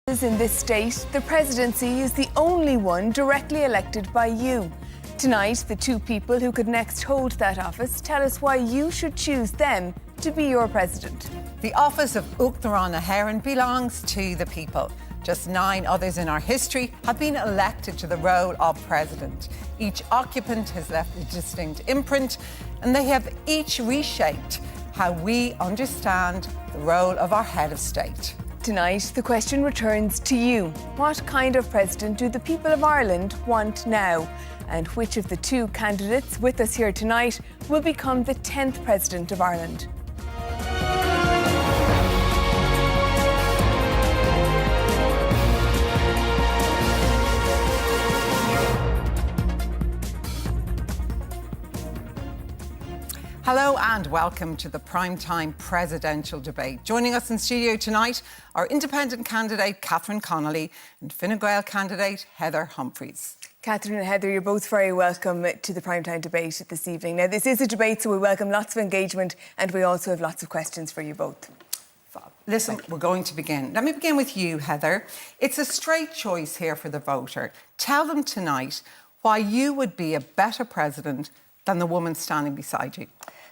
In this state, the presidency is the only one directly elected by you. Tonight, the two people who could next hold that office tell us why you should choose them to be your president. The office of Uachtaráin na hÉireann belongs to the people. Just 9 others in our history have been elected to the role of president. Each occupant has left a distinct imprint, and they have each reshaped how we understand the role of our head of state. Tonight, the question returns to you. What kind of president do the people of Ireland want now? And which of the two candidates with us here tonight will become the 10th president of Ireland? Hello and welcome to the primetime presidential debate. Joining us in studio tonight are independent candidate Catherine Connolly and Fine Gael candidate Heather Humphreys. Catherine and Heather, you're both very welcome to the primetime debate this evening. Now, this is a debate, so we welcome lots of engagement and we also have lots of questions for you both. Listen, we're going to begin. Let me begin with you, Heather. It's a straight choice here for the voter. Tell them tonight why you would be a better president than the woman standing beside you.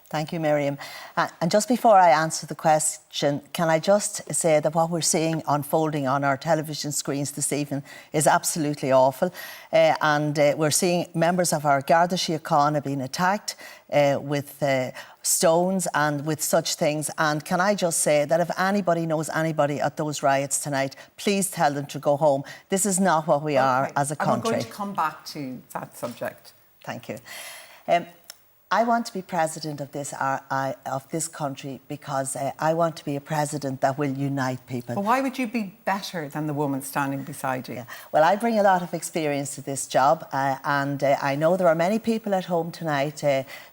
Thank you, Miriam. And just before I answer the question, can I just say that what we're seeing unfolding on our television screens this evening is absolutely awful. We're seeing members of our Garda Síochána being attacked with stones and with such things. And can I just say that if anybody knows anybody at those riots tonight, please tell them to go home. This is not what we are as a country. And we're going to come back to that subject. Thank you. I want to be president of this country because I want to be a president that will unite people. But why would you be better than the woman standing beside you? Yeah. Well, I bring a lot of experience to this job, and I know there are many people at home tonight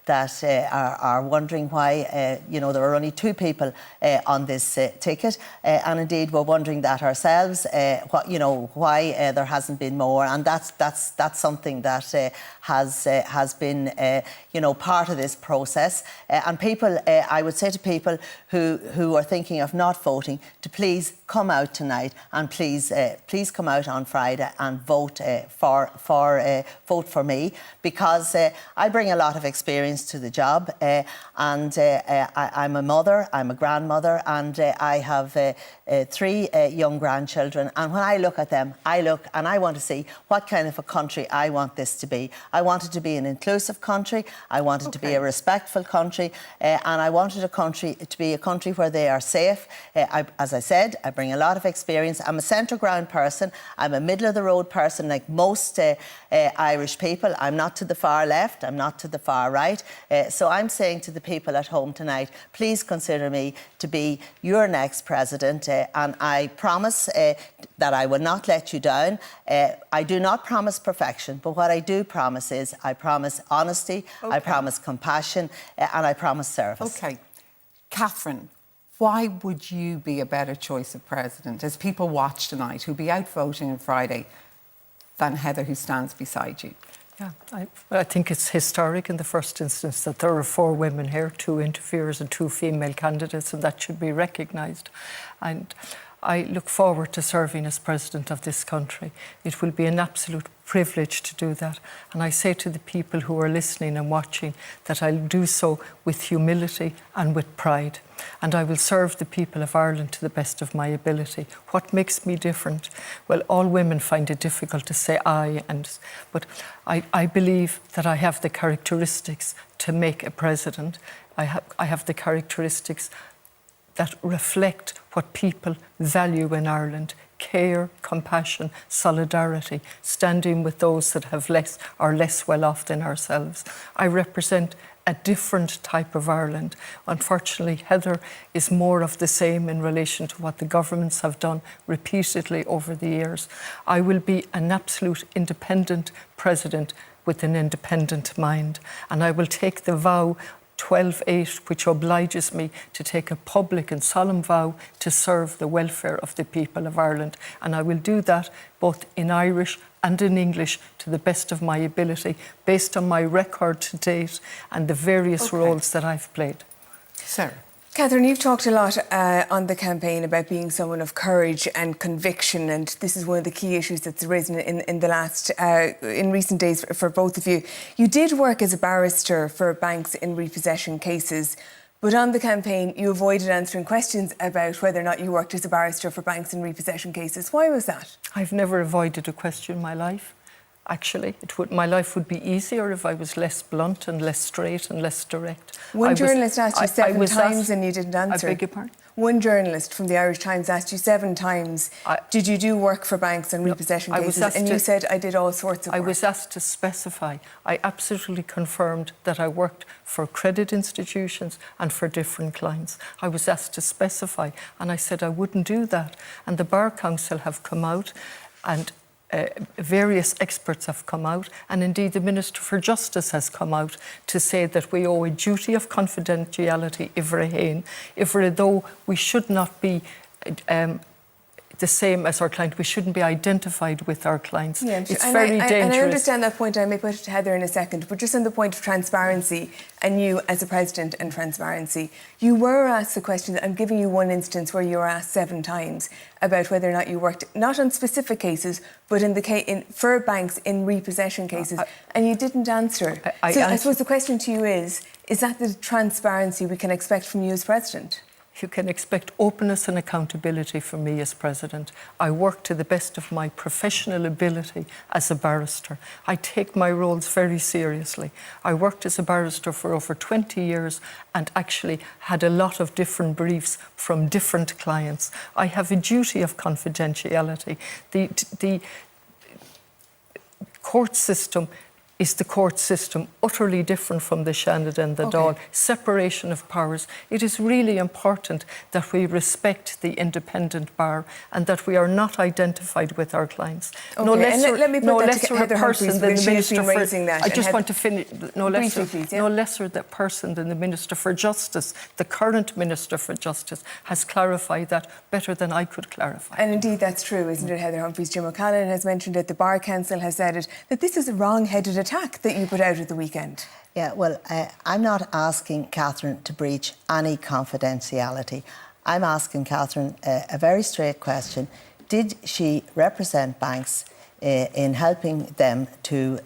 that are wondering why there are only 2 people on this ticket, and indeed we're wondering that ourselves. Why there hasn't been more, and that's something that has been part of this process. And people, I would say to people who are thinking of not voting, to please come out tonight and please come out on Friday and vote for me, because I bring a lot of experience to the job, and I'm a mother, I'm a grandmother, and I have 3 young grandchildren. And when I look at them, I look and I want to see what kind of a country I want this to be. I want it to be an inclusive country. I want it to be a respectful country, and I wanted a country to be a country where they are safe. As I said, I bring a lot of experience. I'm a centre ground person. I'm a middle of the road person, like most Irish people. I'm not to the far left. I'm not to the far right. So I'm saying to the people at home tonight, please consider me to be your next president, and I promise that I will not let you down. I do not promise perfection, but what I do promise is I promise honesty, I promise compassion, and I promise service. OK. Catherine, why would you be a better choice of president, as people watch tonight, who'll be out voting on Friday, than Heather, who stands beside you? Yeah, I think it's historic in the first instance that there are 4 women here, 2 interferers and 2 female candidates, and that should be recognised. And I look forward to serving as president of this country. It will be an absolute privilege to do that. And I say to the people who are listening and watching that I'll do so with humility and with pride. And I will serve the people of Ireland to the best of my ability. What makes me different? Well, all women find it difficult to say but I believe that I have the characteristics to make a president. I have the characteristics that reflect what people value in Ireland: care, compassion, solidarity, standing with those that have are less well off than ourselves. I represent a different type of Ireland. Unfortunately, Heather is more of the same in relation to what the governments have done repeatedly over the years. I will be an absolute independent president with an independent mind, and I will take the vow 12/8, which obliges me to take a public and solemn vow to serve the welfare of the people of Ireland. And I will do that both in Irish and in English to the best of my ability, based on my record to date and the various roles that I've played. Sir. Catherine, you've talked a lot on the campaign about being someone of courage and conviction, and this is one of the key issues that's arisen in recent days for both of you. You did work as a barrister for banks in repossession cases, but on the campaign you avoided answering questions about whether or not you worked as a barrister for banks in repossession cases. Why was that? I've never avoided a question in my life. Actually, my life would be easier if I was less blunt and less straight and less direct. One journalist asked you seven times and you didn't answer. I beg your pardon? One journalist from the Irish Times asked you 7 times, did you do work for banks and repossession cases? And you said, I did all sorts of work. I was asked to specify. I absolutely confirmed that I worked for credit institutions and for different clients. I was asked to specify, and I said I wouldn't do that. And the Bar Council have come out, and various experts have come out, and indeed the Minister for Justice has come out to say that we owe a duty of confidentiality though we should not be the same as our client. We shouldn't be identified with our clients. Yeah, it's very dangerous. And I understand that point. I may put it to Heather in a second, but just on the point of transparency, and you as a president and transparency, you were asked the question. I'm giving you one instance where you were asked 7 times about whether or not you worked not on specific cases, but for banks in repossession cases, and you didn't answer. I suppose the question to you is that the transparency we can expect from you as president? You can expect openness and accountability from me as president. I work to the best of my professional ability as a barrister. I take my roles very seriously. I worked as a barrister for over 20 years and actually had a lot of different briefs from different clients. I have a duty of confidentiality. The court system is the court system utterly different from the Seanad and the Dáil. Separation of powers. It is really important that we respect the independent bar and that we are not identified with our clients. Okay. No lesser, let me put no that lesser to Heather person Humphreys, than the because Minister she's been raising that. I just want to finish. No lesser, please, yeah. No lesser that person than the Minister for Justice. The current Minister for Justice has clarified that better than I could clarify. And indeed that's true, isn't it, Heather Humphreys? Jim O'Callaghan has mentioned it, the Bar Council has said it, that this is a wrong-headed attack that you put out at the weekend. Yeah, well, I'm not asking Catherine to breach any confidentiality. I'm asking Catherine a very straight question. Did she represent banks in helping them to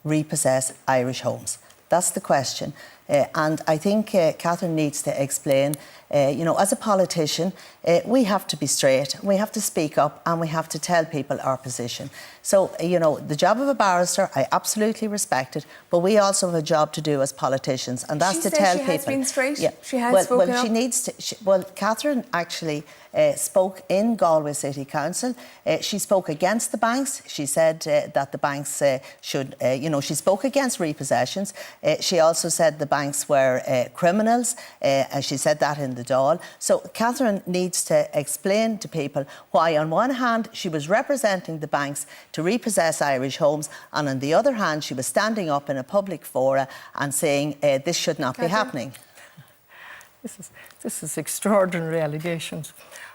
repossess Irish homes? That's the question. And I think Catherine needs to explain, as a politician, we have to be straight, we have to speak up and we have to tell people our position. So, the job of a barrister, I absolutely respect it, but we also have a job to do as politicians, and that's to tell people. She has been straight? Yeah. She has spoken up? She needs to... Catherine actually spoke in Galway City Council. She spoke against the banks. She said that the banks should... she spoke against repossessions. She also said the banks were criminals. And she said that in the Dáil. So Catherine needs to explain to people why, on one hand, she was representing the banks to repossess Irish homes, and on the other hand, she was standing up in a public fora and saying this should not be happening. This is extraordinary allegations.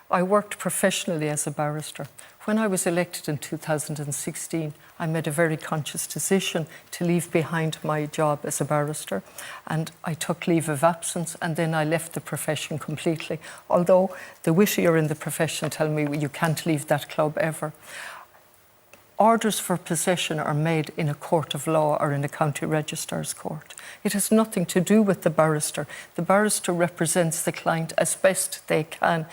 I worked professionally as a barrister. When I was elected in 2016, I made a very conscious decision to leave behind my job as a barrister, and I took leave of absence, and then I left the profession completely, although the wittier in the profession tell me, well, you can't leave that club ever. Orders for possession are made in a court of law or in a county registrar's court. It has nothing to do with the barrister. The barrister represents the client as best they can,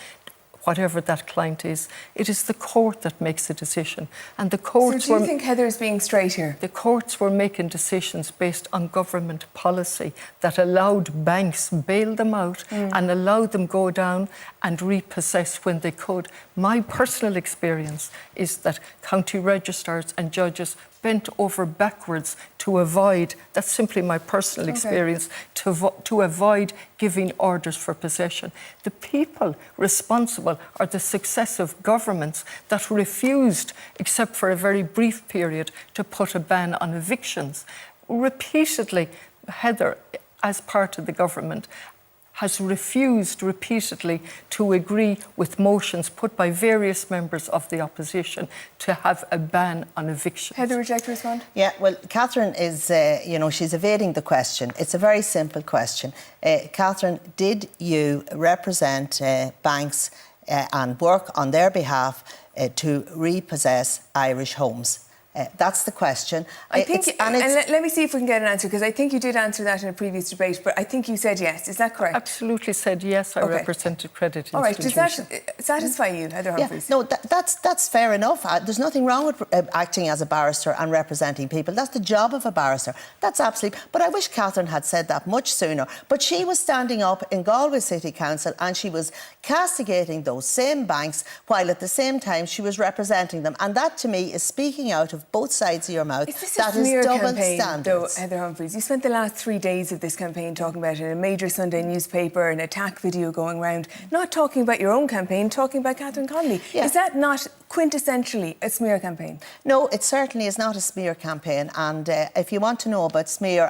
whatever that client is. It is the court that makes the decision. And the courts So do you think Heather's being straight here? The courts were making decisions based on government policy that allowed banks bail them out and allowed them go down and repossess when they could. My personal experience is that county registrars and judges bent over backwards to avoid, that's simply my personal experience, to avoid giving orders for possession. The people responsible are the successive governments that refused, except for a very brief period, to put a ban on evictions. Repeatedly, Heather, as part of the government, has refused repeatedly to agree with motions put by various members of the opposition to have a ban on evictions. Heather, would you like to respond? Yeah, well, Catherine is, she's evading the question. It's a very simple question. Catherine, did you represent banks and work on their behalf to repossess Irish homes? That's the question. I think, let me see if we can get an answer, because I think you did answer that in a previous debate, but I think you said yes. Is that correct? Absolutely said yes. I represented credit All right. institutions. Does that satisfy you, Heather Humphreys? Yeah, no, that's fair enough. There's nothing wrong with acting as a barrister and representing people. That's the job of a barrister. That's absolutely. But I wish Catherine had said that much sooner. But she was standing up in Galway City Council and she was castigating those same banks while at the same time she was representing them. And that, to me, is speaking out of both sides of your mouth. That is double standards. Though, Heather Humphreys, you spent the last 3 days of this campaign talking about it in a major Sunday newspaper, an attack video going round, not talking about your own campaign, talking about Catherine Connolly. Yeah. Is that not quintessentially a smear campaign? No, it certainly is not a smear campaign. And if you want to know about smear,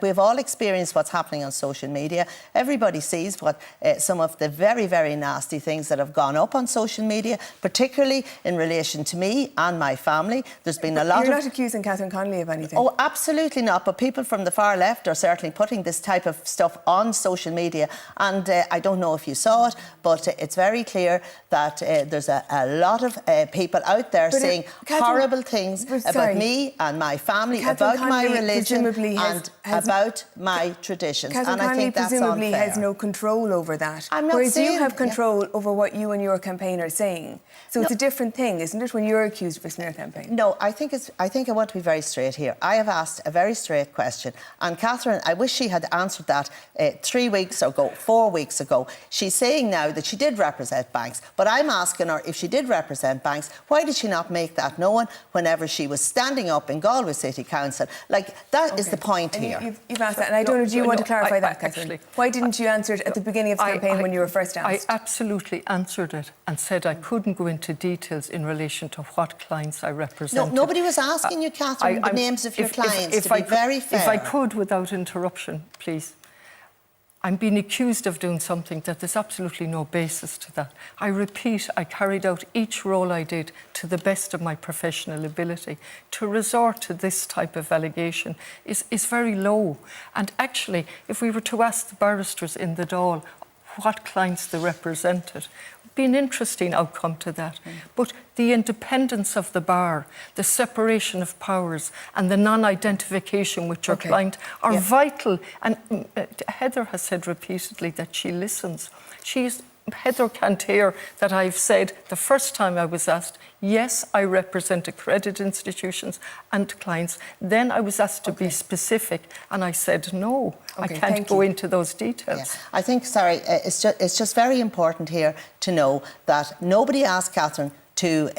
we've all experienced what's happening on social media. Everybody sees what some of the very, very nasty things that have gone up on social media, particularly in relation to me and my family. There's been a lot. You're not accusing Catherine Connolly of anything? Oh, absolutely not. But people from the far left are certainly putting this type of stuff on social media. And I don't know if you saw it, but it's very clear that there's a lot of people out there saying horrible things about me and my family, about my religion and about my traditions. And I think that's unfair. Catherine Connolly presumably has no control over that. I'm not Whereas saying, you have control over what you and your campaign are saying. So it's a different thing, isn't it, when you're accused of a smear campaign? No, I think I want to be very straight here. I have asked a very straight question. And Catherine, I wish she had answered that 3 weeks ago, 4 weeks ago. She's saying now that she did represent banks. But I'm asking her, if she did represent banks, why did she not make that known whenever she was standing up in Galway City Council? That is the point here. You've asked that, and I don't know, do you want to clarify that, Catherine? Why didn't you answer it at the beginning of the campaign when you were first asked? I absolutely answered it and said I couldn't go into details in relation to what clients I represented. No, nobody was asking you, Catherine, the names of your clients, to be very fair. If I could, without interruption, please. I'm being accused of doing something that there's absolutely no basis to that. I repeat, I carried out each role I did to the best of my professional ability. To resort to this type of allegation is very low. And actually, if we were to ask the barristers in the Dáil what clients they represented, be an interesting outcome to that. But the independence of the bar, the separation of powers and the non-identification with your client are vital. And Heather has said repeatedly that she listens. Heather can't hear that I've said the first time I was asked, yes, I represent accredited institutions and clients. Then I was asked to be specific and I said, no, I can't go into those details. Yeah. I think, it's just very important here to know that nobody asked Catherine to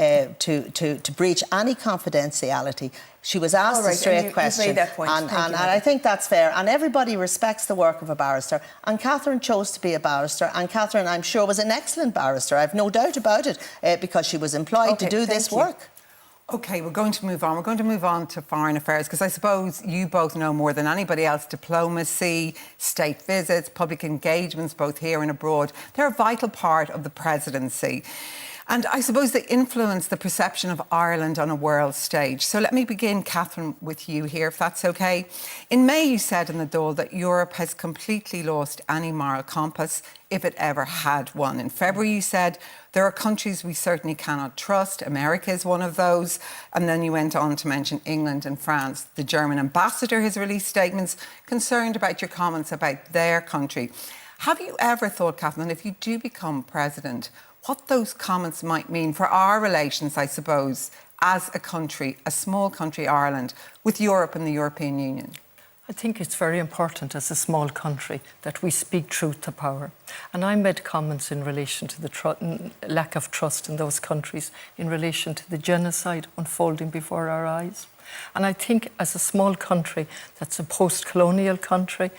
breach any confidentiality. She was asked a straight question, made that point. and I think that's fair. And everybody respects the work of a barrister. And Catherine chose to be a barrister. And Catherine, I'm sure, was an excellent barrister. I've no doubt about it, because she was employed to do this work. OK, we're going to move on. We're going to move on to foreign affairs, because I suppose you both know more than anybody else diplomacy, state visits, public engagements, both here and abroad. They're a vital part of the presidency. And I suppose they influence the perception of Ireland on a world stage. So let me begin, Catherine, with you here, if that's OK. In May, you said in the Dáil that Europe has completely lost any moral compass, if it ever had one. In February, you said there are countries we certainly cannot trust. America is one of those. And then you went on to mention England and France. The German ambassador has released statements concerned about your comments about their country. Have you ever thought, Catherine, if you do become president, what those comments might mean for our relations, I suppose, as a country, a small country, Ireland, with Europe and the European Union? I think it's very important as a small country that we speak truth to power. And I made comments in relation to the lack of trust in those countries, in relation to the genocide unfolding before our eyes. And I think as a small country that's a post-colonial country,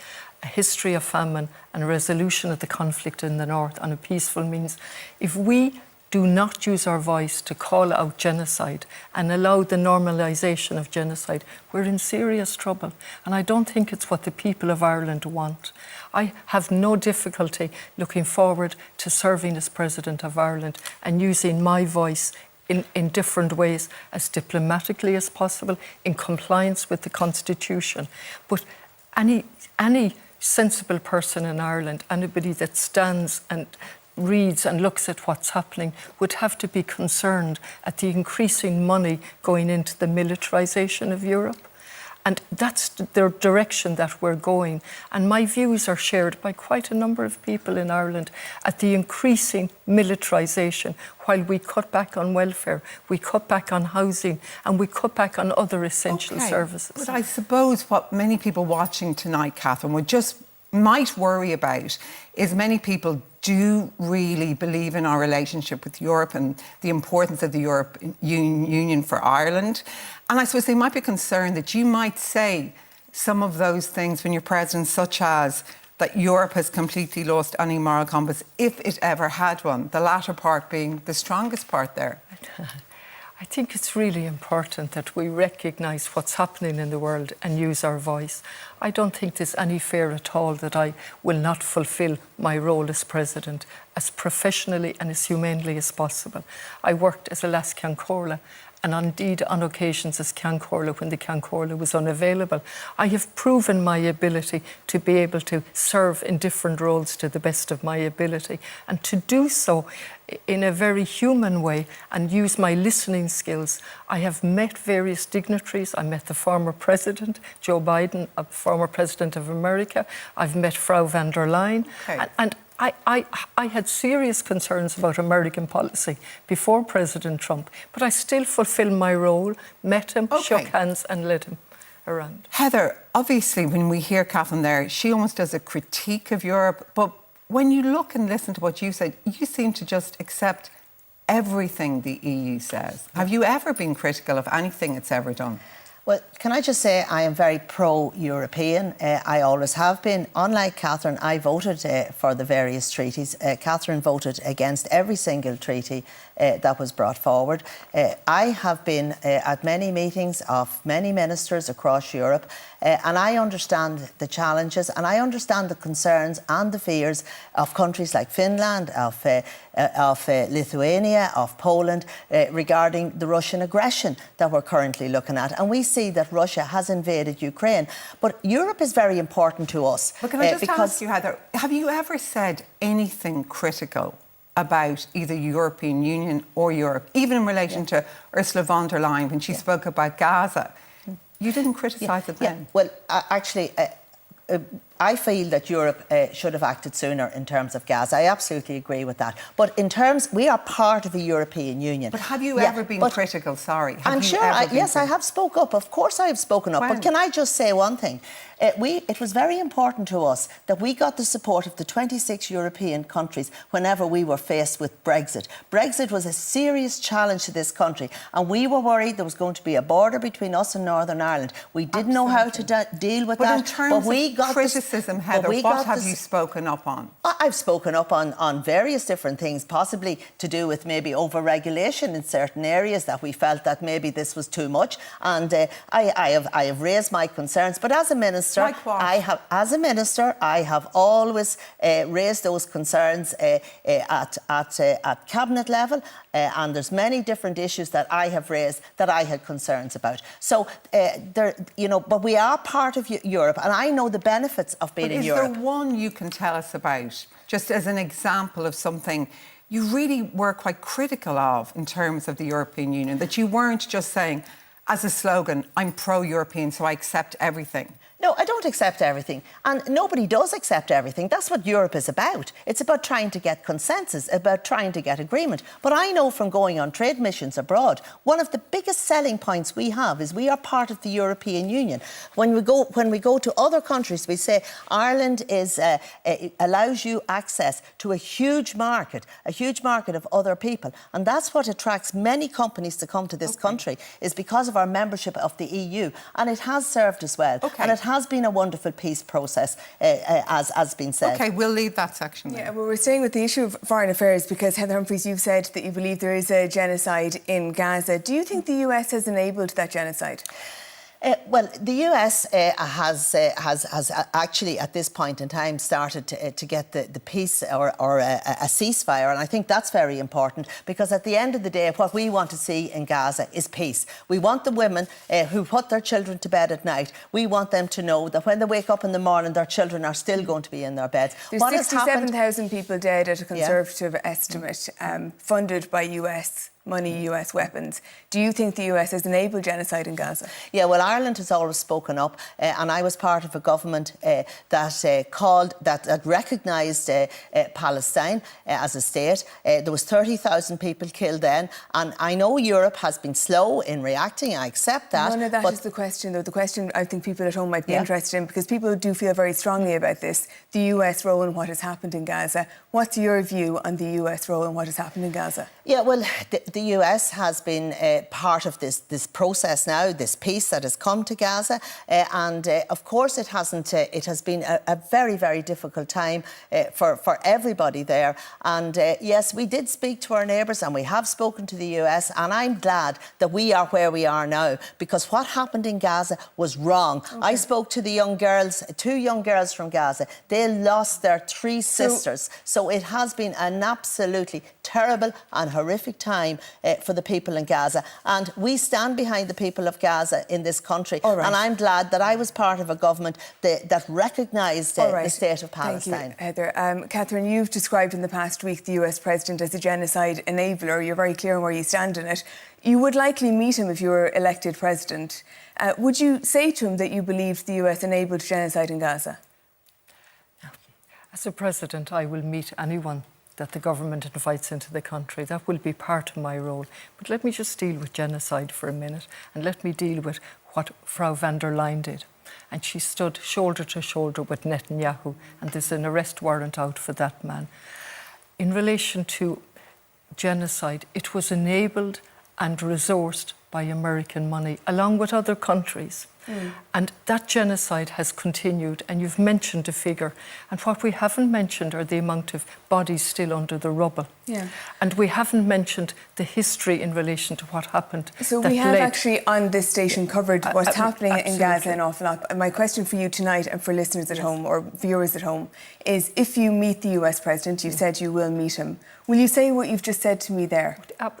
a history of famine and a resolution of the conflict in the north on a peaceful means, if we do not use our voice to call out genocide and allow the normalisation of genocide, we're in serious trouble. And I don't think it's what the people of Ireland want. I have no difficulty looking forward to serving as President of Ireland and using my voice in different ways, as diplomatically as possible, in compliance with the Constitution. But any sensible person in Ireland, anybody that stands and reads and looks at what's happening, would have to be concerned at the increasing money going into the militarisation of Europe. And that's the direction that we're going. And my views are shared by quite a number of people in Ireland at the increasing militarisation, while we cut back on welfare, we cut back on housing, and we cut back on other essential services. But I suppose what many people watching tonight, Catherine, might worry about is many people do really believe in our relationship with Europe and the importance of the European Union for Ireland. And I suppose they might be concerned that you might say some of those things when you're president, such as that Europe has completely lost any moral compass, if it ever had one, the latter part being the strongest part there. I think it's really important that we recognise what's happening in the world and use our voice. I don't think there's any fear at all that I will not fulfil my role as President as professionally and as humanely as possible. I worked as a Las Ceann and indeed on occasions as Ceann Comhairle when the Ceann Comhairle was unavailable. I have proven my ability to be able to serve in different roles to the best of my ability, and to do so in a very human way and use my listening skills. I have met various dignitaries. I met the former president, Joe Biden, a former president of America. I've met Frau von der Leyen. Okay. And I had serious concerns about American policy before President Trump, but I still fulfilled my role, met him, shook hands and led him around. Heather, obviously when we hear Catherine there, she almost does a critique of Europe, but when you look and listen to what you said, you seem to just accept everything the EU says. Have you ever been critical of anything it's ever done? Well, can I just say I am very pro-European. I always have been. Unlike Catherine, I voted for the various treaties. Catherine voted against every single treaty that was brought forward. I have been at many meetings of many ministers across Europe, and I understand the challenges and I understand the concerns and the fears of countries like Finland, of Lithuania, of Poland, regarding the Russian aggression that we're currently looking at. And we see that Russia has invaded Ukraine. But Europe is very important to us. But can I just ask you, Heather, have you ever said anything critical about either European Union or Europe, even in relation to Ursula von der Leyen when she spoke about Gaza? You didn't criticise it then? Well, actually, I feel that Europe should have acted sooner in terms of Gaza. I absolutely agree with that. But in terms, we are part of the European Union. But have you ever been critical? Sorry. I'm sure, yes, I have spoken up. Of course I have spoken up. When? But can I just say one thing? It was very important to us that we got the support of the 26 European countries whenever we were faced with Brexit. Brexit was a serious challenge to this country, and we were worried there was going to be a border between us and Northern Ireland. We didn't know how to deal with that. But in terms of criticism, Heather, what have you spoken up on? I've spoken up on various different things, possibly to do with maybe over-regulation in certain areas that we felt that maybe this was too much. And I have raised my concerns. But as a minister, like what? I have always raised those concerns at cabinet level. And there's many different issues that I have raised that I had concerns about. So, but we are part of Europe, and I know the benefits of being in Europe. Is there one you can tell us about, just as an example of something you really were quite critical of in terms of the European Union, that you weren't just saying, as a slogan, I'm pro-European, so I accept everything? No, I don't accept everything. And nobody does accept everything. That's what Europe is about. It's about trying to get consensus, about trying to get agreement. But I know from going on trade missions abroad, one of the biggest selling points we have is we are part of the European Union. When we go to other countries, we say Ireland allows you access to a huge market of other people. And that's what attracts many companies to come to this country, is because of our membership of the EU. And it has served us well. And it has been a wonderful peace process, as has been said. OK, we'll leave that section there. Yeah, well, we're staying with the issue of foreign affairs because, Heather Humphreys, you've said that you believe there is a genocide in Gaza. Do you think the US has enabled that genocide? Well, the US has actually, at this point in time, started to get the peace or a ceasefire, and I think that's very important because at the end of the day, what we want to see in Gaza is peace. We want the women who put their children to bed at night, we want them to know that when they wake up in the morning, their children are still going to be in their beds. There's 67,000 people dead at a conservative estimate, funded by US money, US weapons. Do you think the US has enabled genocide in Gaza? Yeah, well, Ireland has always spoken up, and I was part of a government that recognised Palestine as a state. There was 30,000 people killed then, and I know Europe has been slow in reacting. I accept that. None of that is the question, though. The question I think people at home might be interested in, because people do feel very strongly about this, the US role in what has happened in Gaza. What's your view on the US role in what has happened in Gaza? Yeah, well, the US has been part of this process now, this peace that has come to Gaza, and of course it hasn't. It has been a very, very difficult time for everybody there. And yes, we did speak to our neighbours, and we have spoken to the US, and I'm glad that we are where we are now, because what happened in Gaza was wrong. Okay. I spoke to the young girls, 2 young girls from Gaza. They lost their 3 sisters. So it has been an absolutely terrible and horrific time for the people in Gaza, and we stand behind the people of Gaza in this country. Right. And I'm glad that I was part of a government that recognised the state of Palestine. Thank you, Heather. Catherine, you've described in the past week the US President as a genocide enabler. You're very clear on where you stand in it. You would likely meet him if you were elected President. Would you say to him that you believed the US enabled genocide in Gaza? As a President, I will meet anyone that the government invites into the country. That will be part of my role. But let me just deal with genocide for a minute, and let me deal with what Frau van der Leyen did. And she stood shoulder to shoulder with Netanyahu, and there's an arrest warrant out for that man. In relation to genocide, it was enabled and resourced by American money, along with other countries. And that genocide has continued, and you've mentioned a figure. And what we haven't mentioned are the amount of bodies still under the rubble. Yeah. And we haven't mentioned the history in relation to what happened. So we have actually on this station covered what's happening in Gaza an awful lot. And my question for you tonight and for listeners at home or viewers at home is, if you meet the US President, you said you will meet him, will you say what you've just said to me there?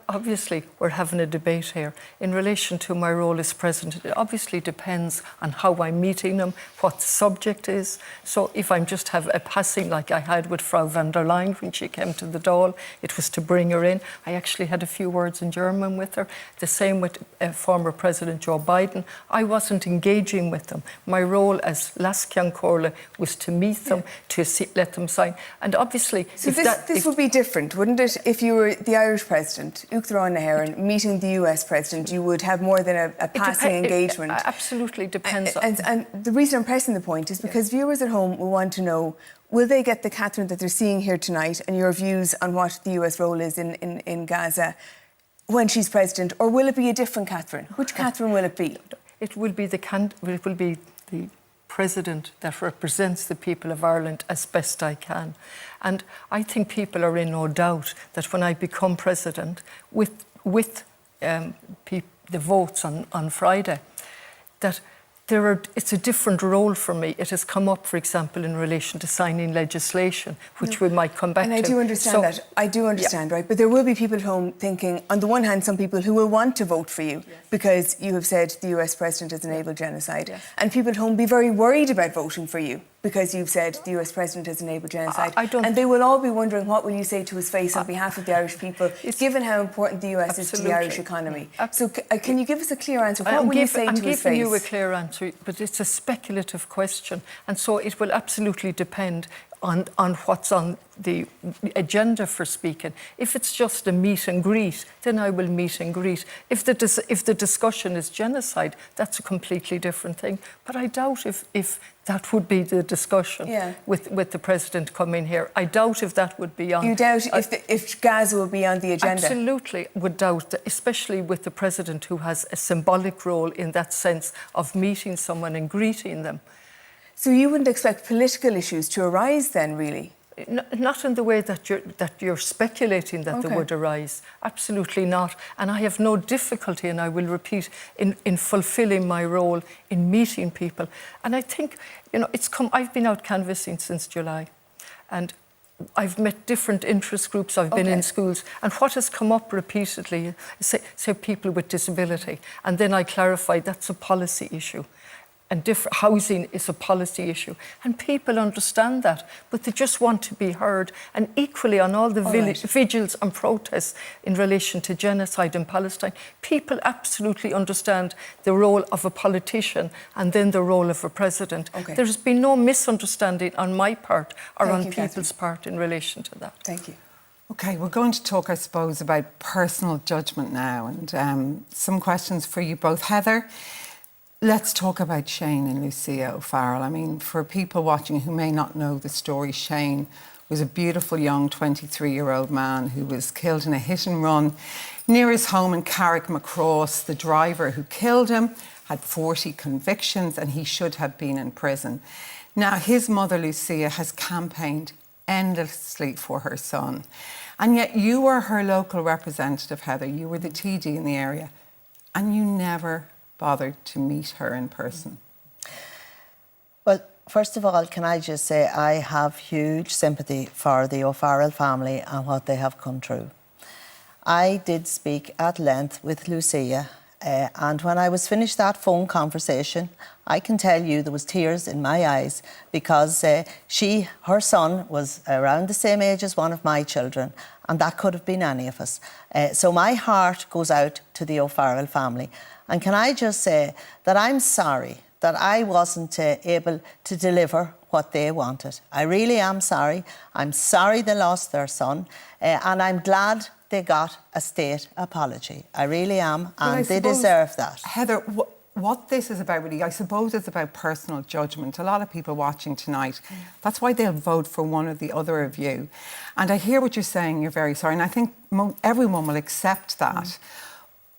Obviously, we're having a debate here. In relation to my role as President, it obviously depends on how I'm meeting them, what the subject is. So if I'm just have a passing like I had with Frau van der Leyen when she came to the Dáil, it was to bring her in. I actually had a few words in German with her. The same with former President Joe Biden. I wasn't engaging with them. My role as Lascian Corla was to meet them, to let them sign. And obviously... So this would be different, wouldn't it? If you were the Irish President, Uachtarán na hÉireann, meeting the US President, you would have more than a passing engagement. It absolutely depends. And the reason I'm pressing the point is because viewers at home will want to know, will they get the Catherine that they're seeing here tonight and your views on what the US role is in Gaza when she's President, or will it be a different Catherine? Which Catherine will it be? It will be the President that represents the people of Ireland as best I can. And I think people are in no doubt that when I become President, with the votes on Friday, that it's a different role for me. It has come up, for example, in relation to signing legislation, which we might come back to. And I do understand that. I do understand, right? But there will be people at home thinking, on the one hand, some people who will want to vote for you because you have said the US President has enabled genocide. Yes. And people at home be very worried about voting for you because you've said the US President has enabled genocide. And they will all be wondering, what will you say to his face on behalf of the Irish people, given how important the US is to the Irish economy? So can you give us a clear answer? What will you say to his face? I'm giving you a clear answer, but it's a speculative question. And so it will absolutely depend on what's on the agenda for speaking. If it's just a meet and greet, then I will meet and greet. If the discussion is genocide, that's a completely different thing. But I doubt if that would be the discussion with the President coming here. I doubt if that would be on... You doubt if Gaza will be on the agenda? Absolutely would doubt that, especially with the President who has a symbolic role in that sense of meeting someone and greeting them. So you wouldn't expect political issues to arise then, really? Not in the way that you're speculating that they would arise. Absolutely not. And I have no difficulty, and I will repeat, in fulfilling my role in meeting people. And I think, I've been out canvassing since July, and I've met different interest groups. I've been in schools, and what has come up repeatedly is say people with disability, and then I clarify that's a policy issue. And housing is a policy issue. And people understand that, but they just want to be heard. And equally on all the vigils and protests in relation to genocide in Palestine, people absolutely understand the role of a politician and then the role of a president. There's been no misunderstanding on my part or on people's part in relation to that. Thank you. OK, we're going to talk, I suppose, about personal judgment now, and some questions for you both. Heather, let's talk about Shane and Lucia O'Farrell. I mean, for people watching who may not know the story, Shane was a beautiful young 23-year-old man who was killed in a hit and run near his home in Carrickmacross. The driver who killed him had 40 convictions and he should have been in prison. Now, his mother, Lucia, has campaigned endlessly for her son. And yet you were her local representative, Heather. You were the TD in the area, and you never bothered to meet her in person. Well, first of all, can I just say I have huge sympathy for the O'Farrell family and what they have come through. I did speak at length with Lucia, and when I was finished that phone conversation, I can tell you there was tears in my eyes because her son was around the same age as one of my children, and that could have been any of us. So my heart goes out to the O'Farrell family. And can I just say that I'm sorry that I wasn't able to deliver what they wanted. I really am sorry. I'm sorry they lost their son, and I'm glad they got a state apology. I really am, and they deserve that. Heather, what this is about really, I suppose it's about personal judgment. A lot of people watching tonight, that's why they'll vote for one or the other of you. And I hear what you're saying, you're very sorry, and I think everyone will accept that.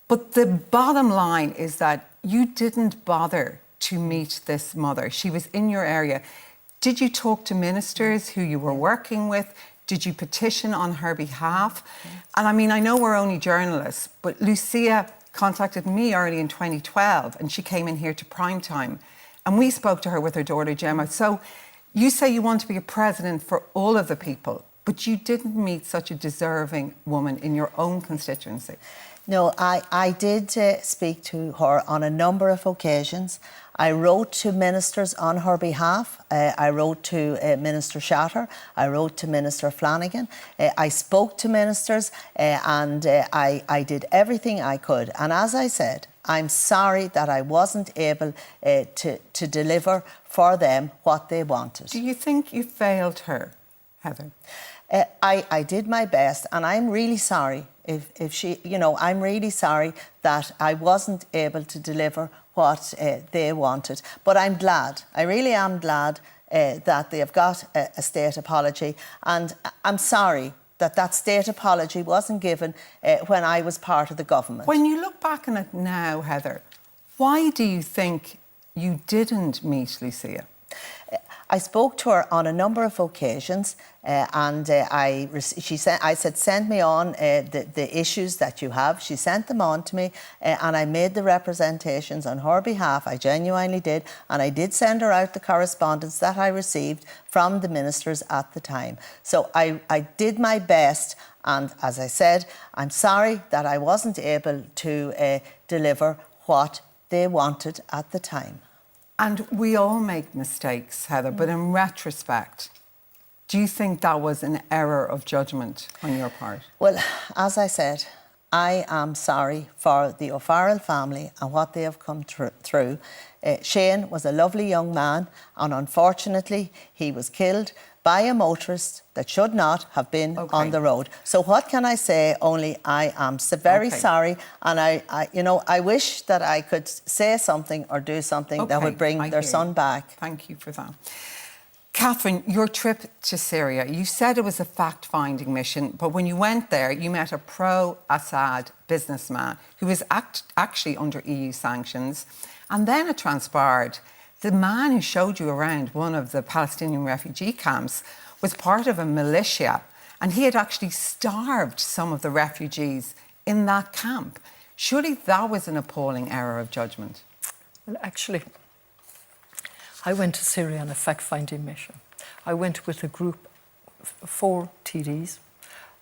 But the bottom line is that you didn't bother to meet this mother. She was in your area. Did you talk to ministers who you were working with? Did you petition on her behalf? And I mean, I know we're only journalists, but Lucia contacted me early in 2012 and she came in here to Primetime and we spoke to her with her daughter Gemma. So you say you want to be a president for all of the people, but you didn't meet such a deserving woman in your own constituency. No, I did speak to her on a number of occasions. I wrote to ministers on her behalf. I wrote to Minister Shatter. I wrote to Minister Flanagan. I spoke to ministers and I did everything I could. And as I said, I'm sorry that I wasn't able to deliver for them what they wanted. Do you think you failed her, Heather? I did my best, and I'm really sorry if she, I'm really sorry that I wasn't able to deliver what they wanted. But I'm glad, I really am glad that they have got a state apology, and I'm sorry that state apology wasn't given when I was part of the government. When you look back on it now, Heather, why do you think you didn't meet Lucia? I spoke to her on a number of occasions, and I said, send me on the issues that you have. She sent them on to me, and I made the representations on her behalf. I genuinely did, and I did send her out the correspondence that I received from the ministers at the time. So I did my best, and as I said, I'm sorry that I wasn't able to deliver what they wanted at the time. And we all make mistakes, Heather, but in retrospect, do you think that was an error of judgment on your part? Well, as I said, I am sorry for the O'Farrell family and what they have come through. Shane was a lovely young man, and unfortunately, he was killed by a motorist that should not have been on the road. So what can I say? Only I am very sorry, and I wish that I could say something or do something that would bring their son back. Thank you for that. Catherine, your trip to Syria, you said it was a fact-finding mission, but when you went there, you met a pro-Assad businessman who was actually under EU sanctions, and then it transpired The man who showed you around one of the Palestinian refugee camps was part of a militia, and he had actually starved some of the refugees in that camp. Surely that was an appalling error of judgment. Well, actually, I went to Syria on a fact-finding mission. I went with a group of 4 TDs,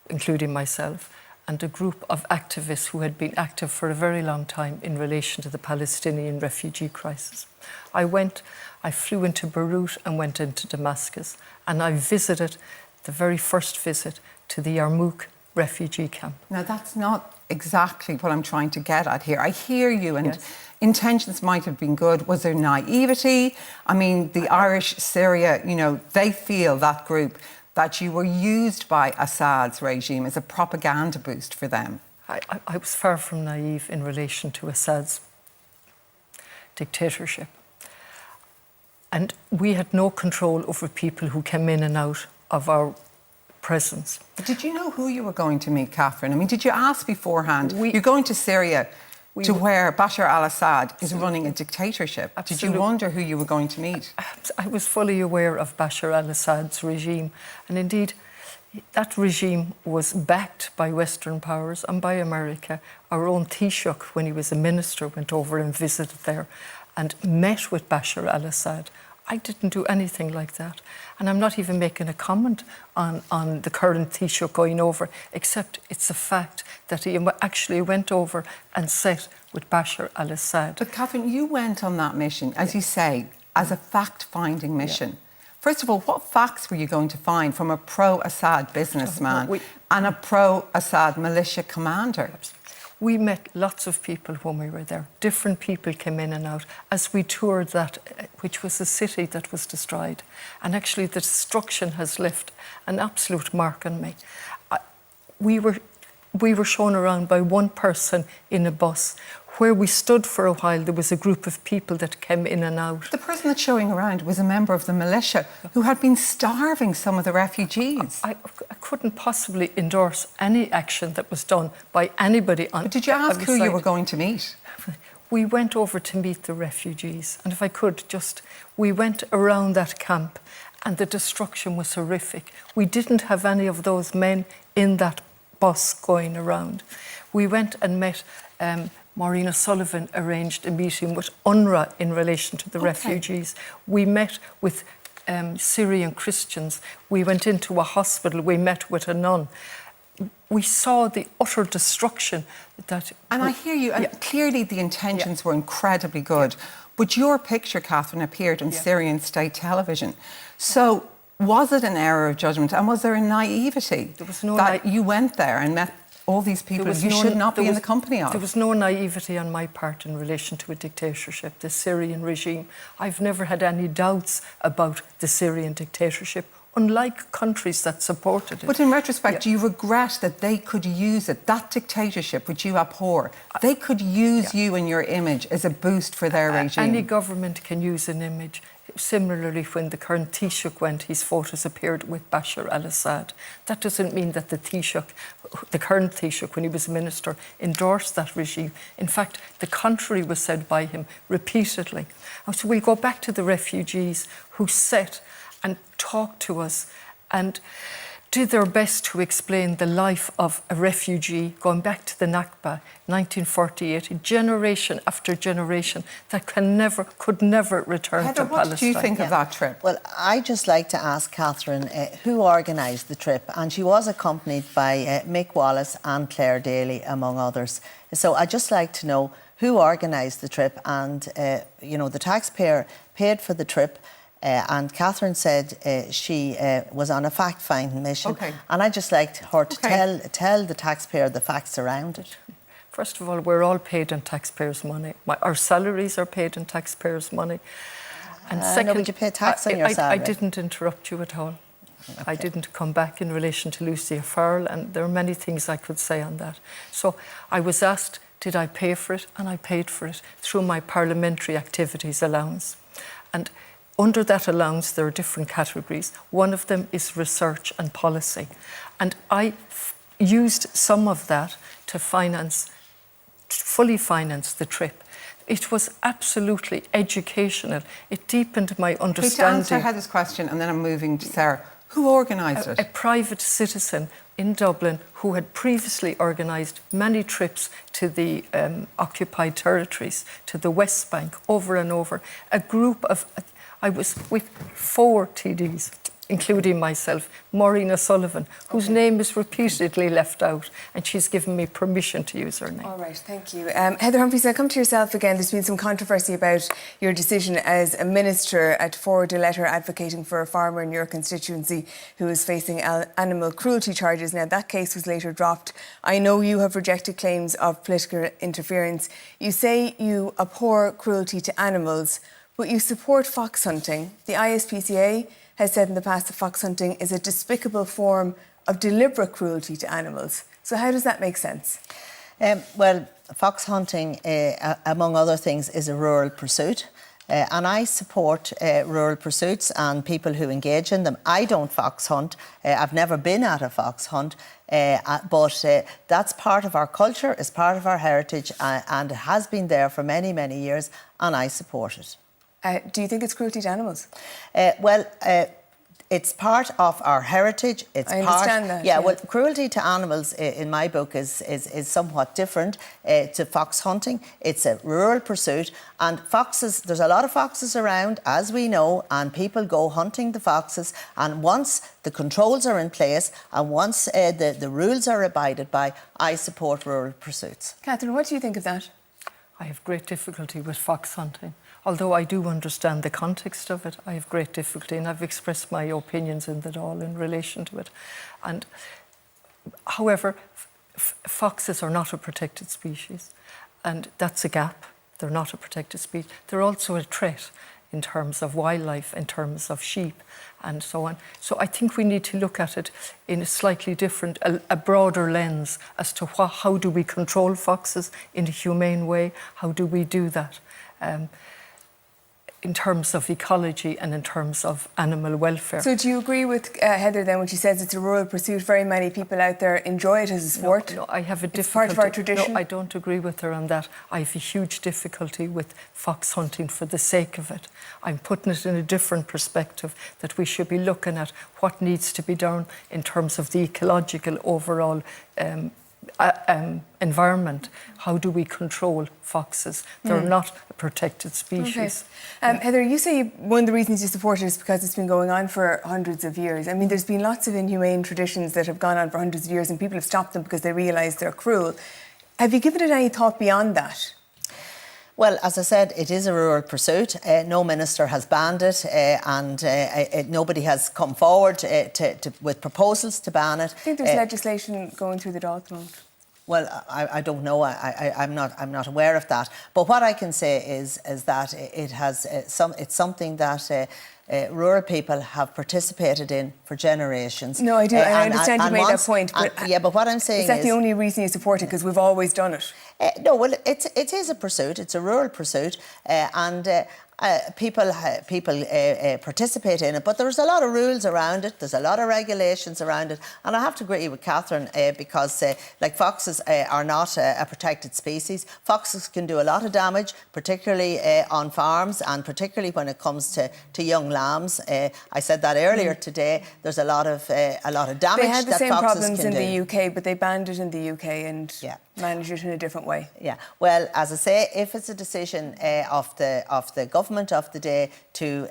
including myself, and a group of activists who had been active for a very long time in relation to the Palestinian refugee crisis. I flew into Beirut and went into Damascus, and I visited the very first visit to the Yarmouk refugee camp. Now, that's not exactly what I'm trying to get at here. I hear you, and Yes. intentions might have been good. Was there naivety? I mean, the Irish, Syria, you know, they feel, that group, that you were used by Assad's regime as a propaganda boost for them. I was far from naive in relation to Assad's dictatorship. And we had no control over people who came in and out of our presence. Did you know who you were going to meet, Catherine? I mean, did you ask beforehand? You're going to Syria, where Bashar al-Assad is running a dictatorship. Absolutely. Did you wonder who you were going to meet? I was fully aware of Bashar al-Assad's regime, and indeed that regime was backed by Western powers and by America. Our own Taoiseach, when he was a minister, went over and visited there and met with Bashar al-Assad. I didn't do anything like that. And I'm not even making a comment on the current Taoiseach going over, except it's a fact that he actually went over and sat with Bashar al-Assad. But Catherine, you went on that mission, as you say, as a fact-finding mission. Yeah. First of all, what facts were you going to find from a pro-Assad businessman and a pro-Assad militia commander? We met lots of people when we were there. Different people came in and out as we toured that, which was a city that was destroyed. And actually the destruction has left an absolute mark on me. We were shown around by one person in a bus. Where we stood for a while, there was a group of people that came in and out. The person that's showing around was a member of the militia who had been starving some of the refugees. I couldn't possibly endorse any action that was done by anybody on. But did you ask who you were going to meet? We went over to meet the refugees, and if I could we went around that camp, and the destruction was horrific. We didn't have any of those men in that bus going around. We went and met. Maureen O'Sullivan arranged a meeting with UNRWA in relation to the refugees. We met with Syrian Christians. We went into a hospital. We met with a nun. We saw the utter destruction that... And I hear you, and clearly the intentions were incredibly good. But your picture, Catherine, appeared on Syrian state television. So was it an error of judgment, and was there a naivety there was no that you went there and met all these people you should not be in the company of? There was no naivety on my part in relation to a dictatorship, the Syrian regime. I've never had any doubts about the Syrian dictatorship, unlike countries that supported it. But in retrospect, do you regret that they could use it, that dictatorship which you abhor, they could use you and your image as a boost for their regime? Any government can use an image. Similarly, when the current Taoiseach went, his photos appeared with Bashar al-Assad. That doesn't mean that the current Taoiseach, when he was minister, endorsed that regime. In fact, the contrary was said by him repeatedly. And so we'll go back to the refugees who sat and talked to us and did their best to explain the life of a refugee going back to the Nakba, 1948, generation after generation that could never return Heather, to Palestine. what do you think of that trip? Well, I'd just like to ask Catherine who organised the trip, and she was accompanied by Mick Wallace and Claire Daly, among others. So I'd just like to know who organised the trip, and you know, the taxpayer paid for the trip. And Catherine said she was on a fact-finding mission. Okay. And I'd just like her to tell the taxpayer the facts around it. First of all, we're all paid in taxpayers' money. Our salaries are paid in taxpayers' money. And second, would you pay tax on your salary? I didn't interrupt you at all. Okay. I didn't come back in relation to Lucia Farrell, and there are many things I could say on that. So I was asked, did I pay for it? And I paid for it through my parliamentary activities allowance. And under that allowance, there are different categories. One of them is research and policy. And I used some of that to fully finance the trip. It was absolutely educational. It deepened my Okay, to understanding. answer Heather's question, and then I'm moving to Sarah. Who organised it? A private citizen in Dublin who had previously organised many trips to the occupied territories, to the West Bank, over and over. A group of, I was with 4 TDs, including myself, Maureen O'Sullivan, whose name is repeatedly left out, and she's given me permission to use her name. All right, thank you. Heather Humphreys, I'll come to yourself again. There's been some controversy about your decision as a minister to forward a letter advocating for a farmer in your constituency who is facing animal cruelty charges. Now, that case was later dropped. I know you have rejected claims of political interference. You say you abhor cruelty to animals, but you support fox hunting. The ISPCA has said in the past that fox hunting is a despicable form of deliberate cruelty to animals. So how does that make sense? Well, fox hunting, among other things, is a rural pursuit. And I support rural pursuits and people who engage in them. I don't fox hunt. I've never been at a fox hunt. But that's part of our culture, it's part of our heritage, and it has been there for many, many years, and I support it. Do you think it's cruelty to animals? It's part of our heritage. I understand that. Yeah, well, cruelty to animals in my book is somewhat different to fox hunting. It's a rural pursuit, and foxes, there's a lot of foxes around, as we know, and people go hunting the foxes, and once the controls are in place and once the rules are abided by, I support rural pursuits. Catherine, what do you think of that? I have great difficulty with fox hunting. Although I do understand the context of it, I have great difficulty, and I've expressed my opinions in the Dáil in relation to it. And however, foxes are not a protected species, and that's a gap. They're not a protected species. They're also a threat in terms of wildlife, in terms of sheep, and so on. So I think we need to look at it in a slightly different, a broader lens as to how do we control foxes in a humane way? How do we do that? In terms of ecology and in terms of animal welfare. So do you agree with Heather then when she says it's a rural pursuit? Very many people out there enjoy it as a sport. No, I have a difficulty. It's part of our tradition. No, I don't agree with her on that. I have a huge difficulty with fox hunting for the sake of it. I'm putting it in a different perspective, that we should be looking at what needs to be done in terms of the ecological overall environment. How do we control foxes? They're not a protected species. Okay. Heather, you say one of the reasons you support it is because it's been going on for hundreds of years. I mean, there's been lots of inhumane traditions that have gone on for hundreds of years, and people have stopped them because they realise they're cruel. Have you given it any thought beyond that? Well, as I said, it is a rural pursuit. No minister has banned it, and nobody has come forward with proposals to ban it. I think there's legislation going through the Dáil at the moment. Well, I don't know. I'm not aware of that. But what I can say is that it has it's something that rural people have participated in for generations. No, I do. I understand you made that point. But but what I'm saying is that the only reason you support it? Because we've always done it. No, well, it is a pursuit. It's a rural pursuit, and people participate in it. But there's a lot of rules around it. There's a lot of regulations around it. And I have to agree with Catherine because, like foxes, are not a protected species. Foxes can do a lot of damage, particularly on farms, and particularly when it comes to young lambs. I said that earlier today. There's a lot of damage that foxes can do. They had the same problems in the UK, but they banned it in the UK and managed it in a different way. Yeah. Well, as I say, if it's a decision of the government of the day to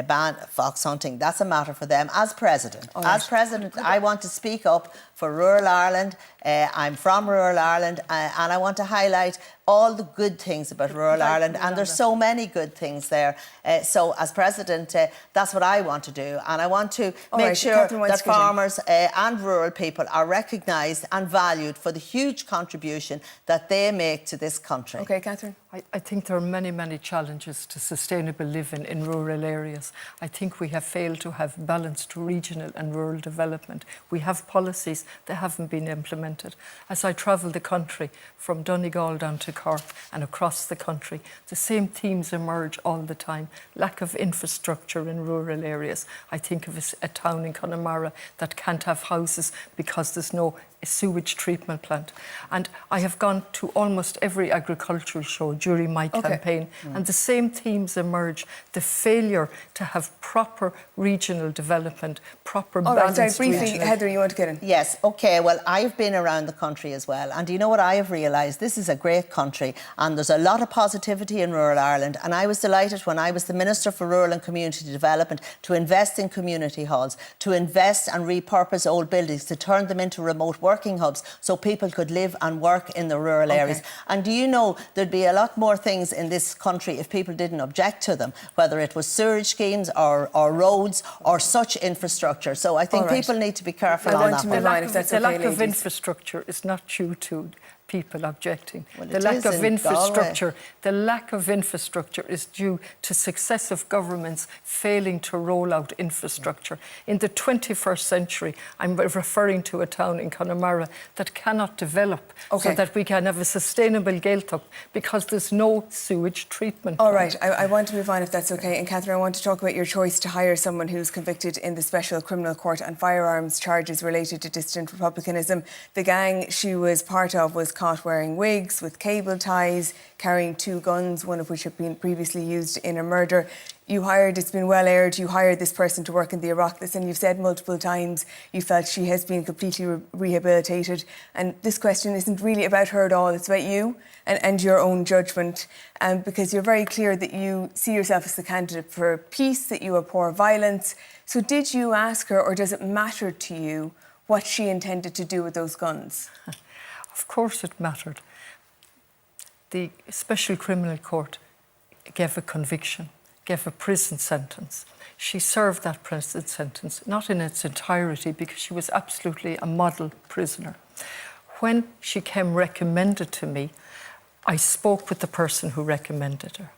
ban fox hunting, that's a matter for them. As President, as President, I want to speak up for rural Ireland. I'm from rural Ireland, and I want to highlight all the good things about rural Ireland, and there's so many good things there. So as President, that's what I want to do, and I want to make sure that farmers and rural people are recognised and valued for the huge contribution that they make to this country. Okay, Catherine. I think there are many, many challenges to sustainable living in rural areas. I think we have failed to have balanced regional and rural development. We have policies that haven't been implemented. As I travel the country, from Donegal down to Cork and across the country, the same themes emerge all the time. Lack of infrastructure in rural areas. I think of a town in Connemara that can't have houses because there's no sewage treatment plant. And I have gone to almost every agricultural show during my campaign, and the same themes emerge: the failure to have proper regional development, proper balanced briefly, regional... Heather, you want to get in? Yes, OK. Well, I've been around the country as well. And do you know what I have realised? This is a great country and there's a lot of positivity in rural Ireland. And I was delighted when I was the Minister for Rural and Community Development to invest in community halls, to invest and repurpose old buildings, to turn them into remote working hubs so people could live and work in the rural areas. And do you know, there'd be a lot more things in this country if people didn't object to them, whether it was sewage schemes or roads or such infrastructure. So I think people need to be careful on that one. The lack of infrastructure is not due to people objecting. Well, the lack of infrastructure is due to successive governments failing to roll out infrastructure. In the 21st century, I'm referring to a town in Connemara that cannot develop so that we can have a sustainable Gaeltacht because there's no sewage treatment. All right, I want to move on if that's okay. And Catherine, I want to talk about your choice to hire someone who's convicted in the Special Criminal Court on firearms charges related to dissident republicanism. The gang she was part of was caught wearing wigs with cable ties, carrying 2 guns, one of which had been previously used in a murder. It's been well aired, you hired this person to work in the Oireachtas, and you've said multiple times you felt she has been completely rehabilitated. And this question isn't really about her at all, it's about you and your own judgment. Because you're very clear that you see yourself as the candidate for peace, that you abhor violence. So did you ask her, or does it matter to you what she intended to do with those guns? Of course it mattered. The Special Criminal Court gave a conviction, gave a prison sentence. She served that prison sentence, not in its entirety, because she was absolutely a model prisoner. When she came recommended to me, I spoke with the person who recommended her.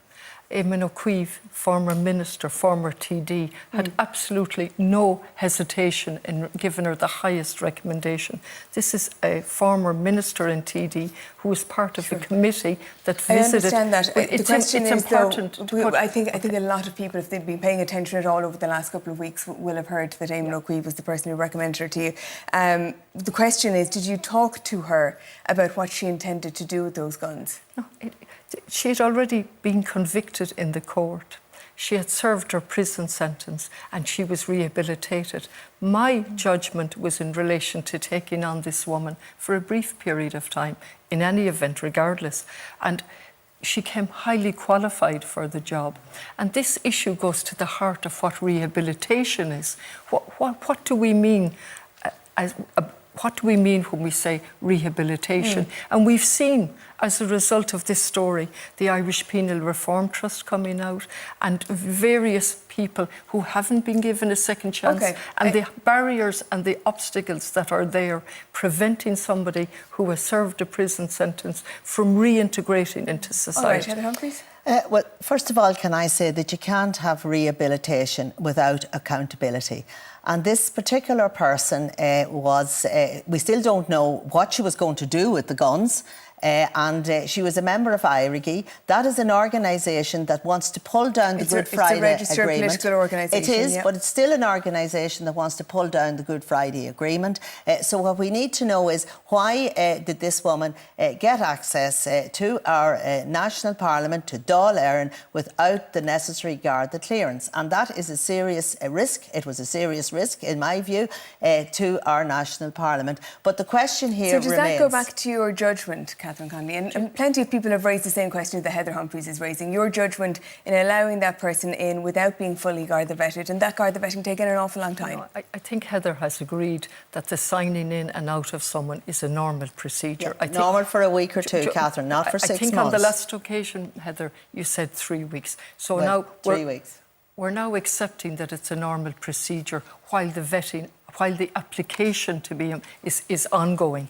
Eamon O'Keefe, former minister, former TD, had absolutely no hesitation in giving her the highest recommendation. This is a former minister and TD who was part of a committee that visited... I understand that. The question is, important. I think a lot of people, if they've been paying attention at all over the last couple of weeks, will have heard that Eamon O'Keefe was the person who recommended her to you. The question is, did you talk to her about what she intended to do with those guns? No, she had already been convicted in the court. She had served her prison sentence and she was rehabilitated. My judgment was in relation to taking on this woman for a brief period of time, in any event, regardless. And she came highly qualified for the job. And this issue goes to the heart of what rehabilitation is. What do we mean what do we mean when we say rehabilitation? And we've seen, as a result of this story, the Irish Penal Reform Trust coming out and various people who haven't been given a second chance, and the barriers and the obstacles that are there preventing somebody who has served a prison sentence from reintegrating into society. All right, Heather Humphreys. Well, first of all, can I say that you can't have rehabilitation without accountability. And this particular person we still don't know what she was going to do with the guns. She was a member of IRIGI. That is an organisation that wants to pull down the Good Friday Agreement. It's a registered political organisation. It is, but it's still an organisation that wants to pull down the Good Friday Agreement. So what we need to know is why did this woman get access to our national parliament, to Dáil Éireann, without the necessary Garda clearance? And that is a serious risk. It was a serious risk, in my view, to our national parliament. But the question here remains... So does that go back to your judgment, Catherine Connolly? And plenty of people have raised the same question that Heather Humphreys is raising. Your judgment in allowing that person in without being fully Garda vetted, and that Garda vetting taking an awful long time. I think Heather has agreed that the signing in and out of someone is a normal procedure. Yeah, normal for a week or two, Catherine, not for 6 months. I think on the last occasion, Heather, you said 3 weeks. So now 3 weeks. We're now accepting that it's a normal procedure while the application to be is ongoing.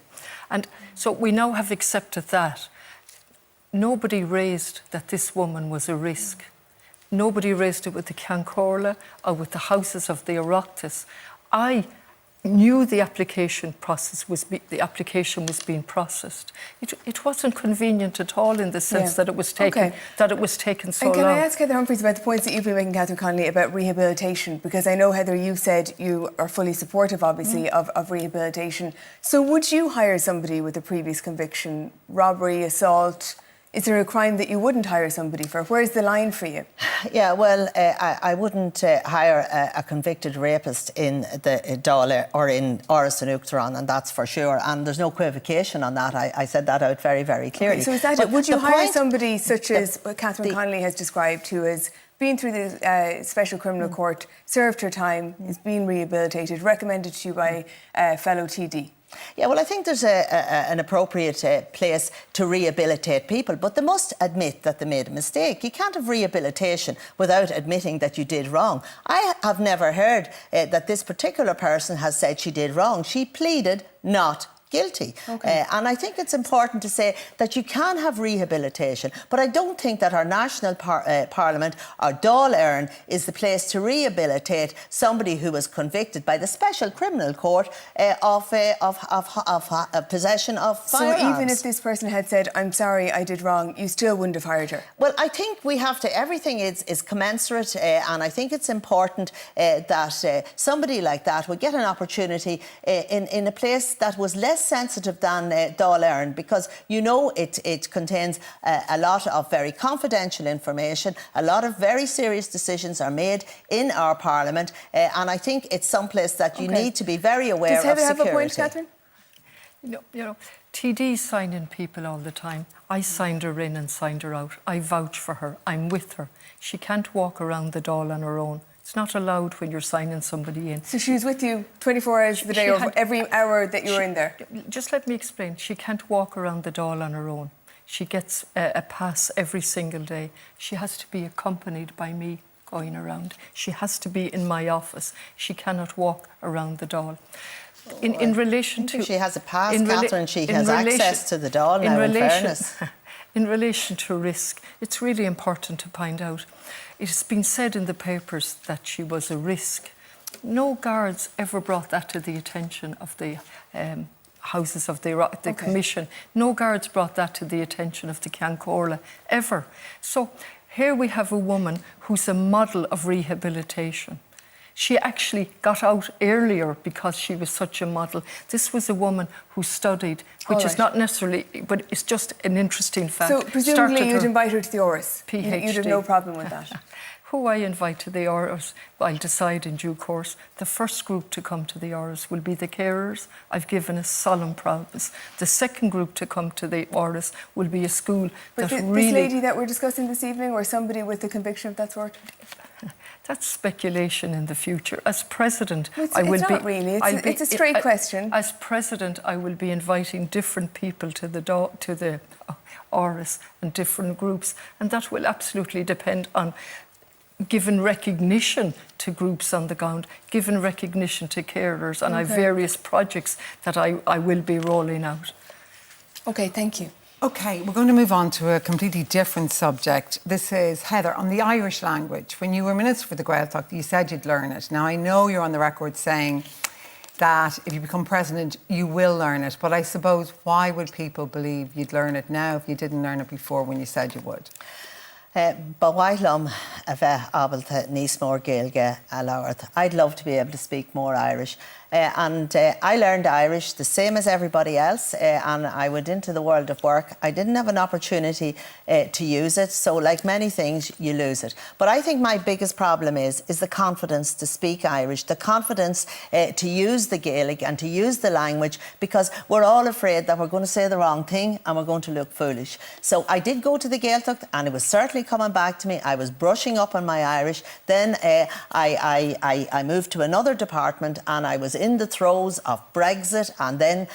And so we now have accepted that. Nobody raised that this woman was a risk. Nobody raised it with the Ceann Comhairle or with the houses of the Oireachtas. I knew the application process was the application was being processed. It wasn't convenient at all in the sense that it was taken so long. And can I ask Heather Humphreys about the points that you've been making, Catherine Connolly, about rehabilitation? Because I know, Heather, you said you are fully supportive, obviously, of rehabilitation. So would you hire somebody with a previous conviction, robbery, assault? Is there a crime that you wouldn't hire somebody for? Where's the line for you? Yeah, well, I wouldn't hire a convicted rapist in the Dáil or in Áras an Uachtaráin, and that's for sure. And there's no equivocation on that. I said that out very, very clearly. Okay, so is that it? Would you hire somebody such as Catherine Connolly has described, who has been through the Special Criminal Court, served her time, is being rehabilitated, recommended to you by a fellow TD? Yeah, well, I think there's an appropriate place to rehabilitate people, but they must admit that they made a mistake. You can't have rehabilitation without admitting that you did wrong. I have never heard that this particular person has said she did wrong. She pleaded not guilty. Okay. And I think it's important to say that you can have rehabilitation, but I don't think that our national parliament, our Dáil Éireann, is the place to rehabilitate somebody who was convicted by the Special Criminal Court of possession of firearms. So even if this person had said, I'm sorry, I did wrong, you still wouldn't have hired her? Well, I think we have to, everything is commensurate, and I think it's important that somebody like that would get an opportunity in a place that was less sensitive than Dáil Éireann, because you know it contains a lot of very confidential information. A lot of very serious decisions are made in our Parliament, and I think it's someplace that you need to be very aware of security. Does Heather have a point, Catherine? You know, TDs sign in people all the time. I signed her in and signed her out. I vouch for her. I'm with her. She can't walk around the Dáil on her own. It's not allowed when you're signing somebody in. So she was with you 24 hours of the day, or every hour that you were in there? Just let me explain. She can't walk around the Dáil on her own. She gets a pass every single day. She has to be accompanied by me going around. She has to be in my office. She cannot walk around the Dáil. In relation to... If she has a pass, Catherine, she has access to the Dáil now, in fairness. In relation to risk, it's really important to find out. It has been said in the papers that she was a risk. No guards ever brought that to the attention of the houses of the Commission. No guards brought that to the attention of the Ceann Comhairle, ever. So here we have a woman who's a model of rehabilitation. She actually got out earlier because she was such a model. This was a woman who studied, which is not necessarily, but it's just an interesting fact. So presumably you'd invite her to the Áras? PhD. You'd have no problem with that? Who I invite to the Áras, I'll decide in due course. The first group to come to the Áras will be the carers. I've given a solemn promise. The second group to come to the Áras will be a school but that this lady that we're discussing this evening, or somebody with a conviction of that sort? That's speculation in the future. As president, it's not really. It's a straight question. As president, I will be inviting different people to the Áras and different groups, and that will absolutely depend on giving recognition to groups on the ground, giving recognition to carers, and I have various projects that I will be rolling out. Okay, thank you. OK, we're going to move on to a completely different subject. This is, Heather, on the Irish language. When you were Minister for the Gaeltacht, you said you'd learn it. Now, I know you're on the record saying that if you become President, you will learn it. But I suppose, why would people believe you'd learn it now if you didn't learn it before when you said you would? Bawailam a bheith abalta níos mór Gaeilge a labhairt. I'd love to be able to speak more Irish. And I learned Irish the same as everybody else, and I went into the world of work. I didn't have an opportunity to use it, so like many things, you lose it. But I think my biggest problem is the confidence to speak Irish, the confidence to use the Gaelic and to use the language, because we're all afraid that we're going to say the wrong thing and we're going to look foolish. So I did go to the Gaeltacht, and it was certainly coming back to me. I was brushing up on my Irish. Then I moved to another department, and I was in the throes of Brexit, and then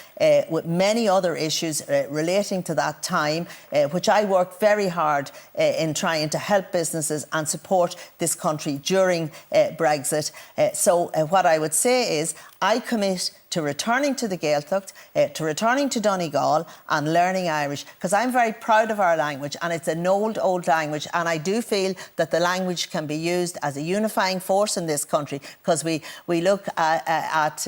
with many other issues relating to that time, which I worked very hard in trying to help businesses and support this country during Brexit. So what I would say is I commit to returning to the Gaeltacht, to returning to Donegal and learning Irish, because I'm very proud of our language, and it's an old language, and I do feel that the language can be used as a unifying force in this country, because we look at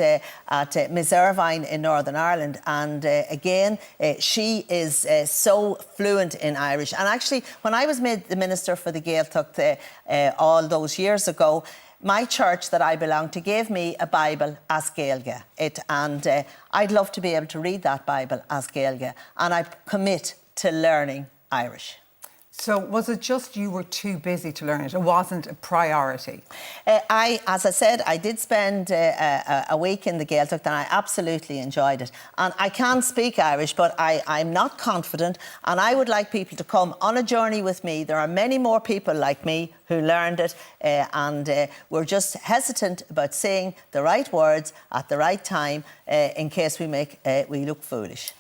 Miss Irvine in Northern Ireland, and again, she is so fluent in Irish. And actually, when I was made the Minister for the Gaeltacht all those years ago, my church that I belong to gave me a Bible as Gaeilge. And I'd love to be able to read that Bible as Gaeilge. And I commit to learning Irish. So was it just you were too busy to learn it? It wasn't a priority? As I said, I did spend a week in the Gaeltacht, and I absolutely enjoyed it. And I can speak Irish, but I'm not confident, and I would like people to come on a journey with me. There are many more people like me who learned it, and we're just hesitant about saying the right words at the right time in case we look foolish.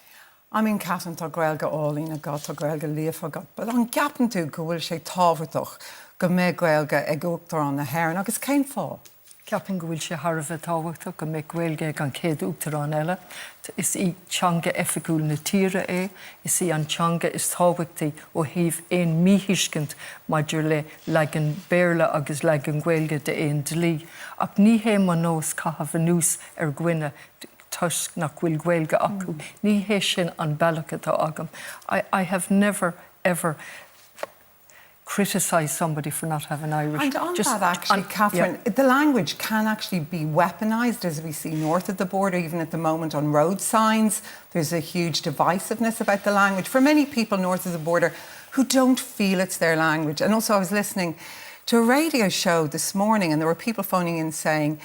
I mean, Catherine tá Gaeilge ólín a gá tá Gaeilge líofa agat, but an gapan tú go bhfuil sé tábhairteach go mbeidh Gaeilge ag Uachtar an na HÉireann agus céim fáil? Ceapan go bhfuil sé Harbheith tábhairteach go mbeidh Gaeilge ag an chéad Uachtar an eile. Is í teanga efigúil na tíre is í an teanga is tábhairtaí ó thaobh éon míthuiscint maidir le an béarla agus le an Gaeilge de éon dlí. Ach ní hé man nós caithfh nús gcuine tusk nach bhfuil Gaeilge acu. Ní hé sin an bealach atá agam. I have never, ever criticised somebody for not having Irish. And on that, actually, Catherine, the language can actually be weaponised, as we see north of the border, even at the moment on road signs. There's a huge divisiveness about the language for many people north of the border who don't feel it's their language. And also I was listening to a radio show this morning, and there were people phoning in saying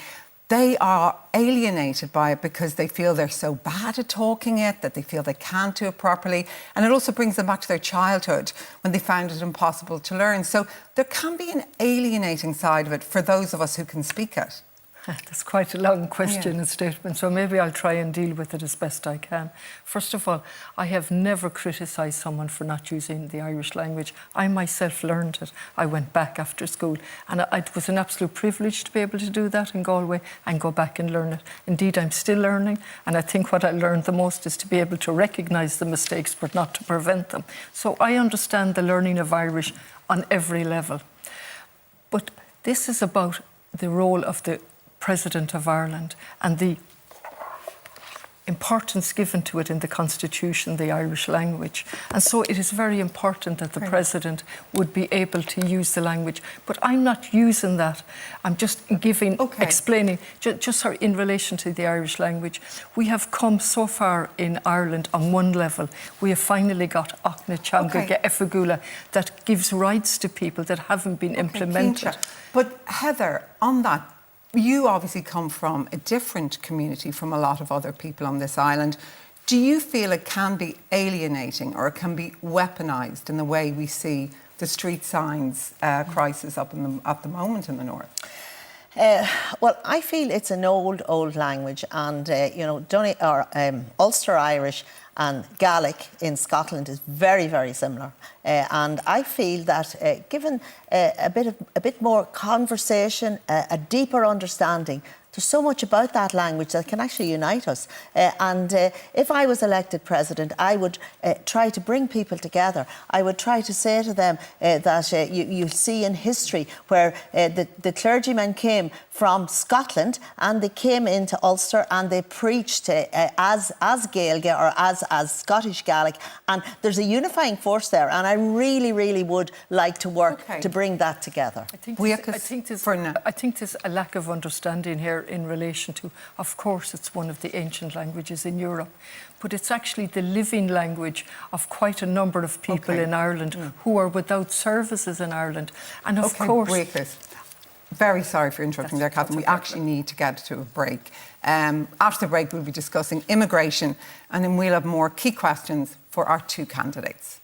they are alienated by it because they feel they're so bad at talking it, that they feel they can't do it properly. And it also brings them back to their childhood when they found it impossible to learn. So there can be an alienating side of it for those of us who can speak it. That's quite a long question and statement, so maybe I'll try and deal with it as best I can. First of all, I have never criticised someone for not using the Irish language. I myself learned it. I went back after school, and it was an absolute privilege to be able to do that in Galway and go back and learn it. Indeed, I'm still learning, and I think what I learned the most is to be able to recognise the mistakes but not to prevent them. So I understand the learning of Irish on every level. But this is about the role of the President of Ireland and the importance given to it in the Constitution, the Irish language. And so it is very important that the President would be able to use the language. But I'm not using that. I'm just explaining, just sorry, in relation to the Irish language. We have come so far in Ireland on one level. We have finally got Achna Teanga Efagula that gives rights to people that haven't been implemented. But Heather, on that, you obviously come from a different community from a lot of other people on this island. Do you feel it can be alienating or it can be weaponised in the way we see the street signs crisis at the moment in the north? Well, I feel it's an old language, and Ulster Irish and Gaelic in Scotland is very, very similar. And I feel that given a bit more conversation, a deeper understanding, there's so much about that language that can actually unite us. And if I was elected president, I would try to bring people together. I would try to say to them that you see in history where the clergymen came from Scotland and they came into Ulster and they preached as Gaeilge or as Scottish Gaelic. And there's a unifying force there. And I really, really would like to work to bring that together. I think there's a lack of understanding here in relation to, of course, it's one of the ancient languages in Europe, but it's actually the living language of quite a number of people in Ireland who are without services in Ireland. And of course... Very sorry for interrupting there, Catherine. We actually need to get to a break. After the break, we'll be discussing immigration, and then we'll have more key questions for our two candidates.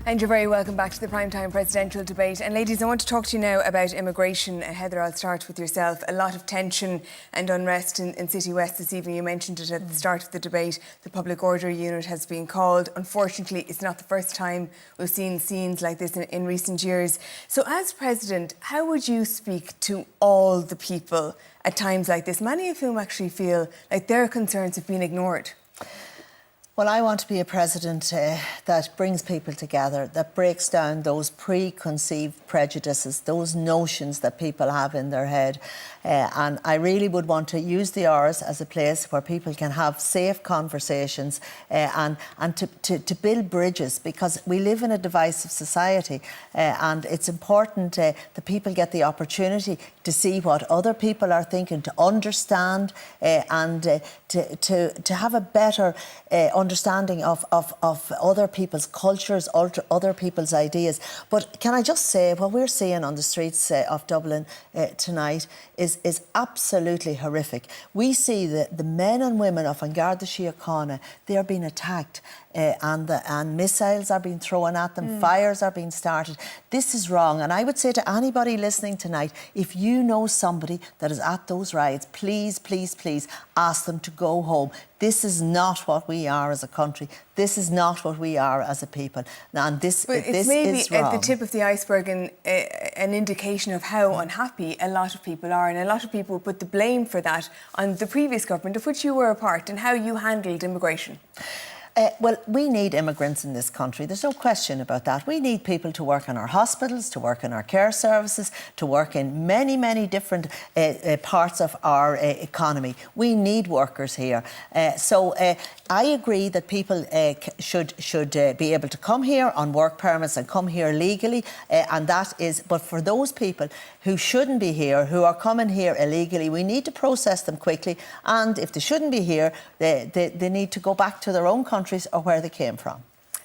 And you're very welcome back to the Primetime Presidential Debate. And ladies, I want to talk to you now about immigration. Heather, I'll start with yourself. A lot of tension and unrest in City West this evening. You mentioned it at the start of the debate. The public order unit has been called. Unfortunately, it's not the first time we've seen scenes like this in recent years. So as President, how would you speak to all the people at times like this, many of whom actually feel like their concerns have been ignored? Well, I want to be a president that brings people together, that breaks down those preconceived prejudices, those notions that people have in their head. And I really would want to use the Rs as a place where people can have safe conversations and to build bridges, because we live in a divisive society and it's important that people get the opportunity to see what other people are thinking, to understand and to have a better understanding of other people's cultures, other people's ideas. But can I just say, what we're seeing on the streets of Dublin tonight is absolutely horrific. We see the men and women of An Garda Síochána, they are being attacked and missiles are being thrown at them, fires are being started. This is wrong. And I would say to anybody listening tonight, if you know somebody that is at those riots, please, please, please ask them to go home. This is not what we are as a country. This is not what we are as a people. And this it's maybe at the tip of the iceberg and an indication of how unhappy a lot of people are. And a lot of people put the blame for that on the previous government, of which you were a part, and how you handled immigration. Well, we need immigrants in this country. There's no question about that. We need people to work in our hospitals, to work in our care services, to work in many, many different parts of our economy. We need workers here. So I agree that people should be able to come here on work permits and come here legally. And that is, but for those people who shouldn't be here, who are coming here illegally, we need to process them quickly. And if they shouldn't be here, they need to go back to their own countries or where they came from.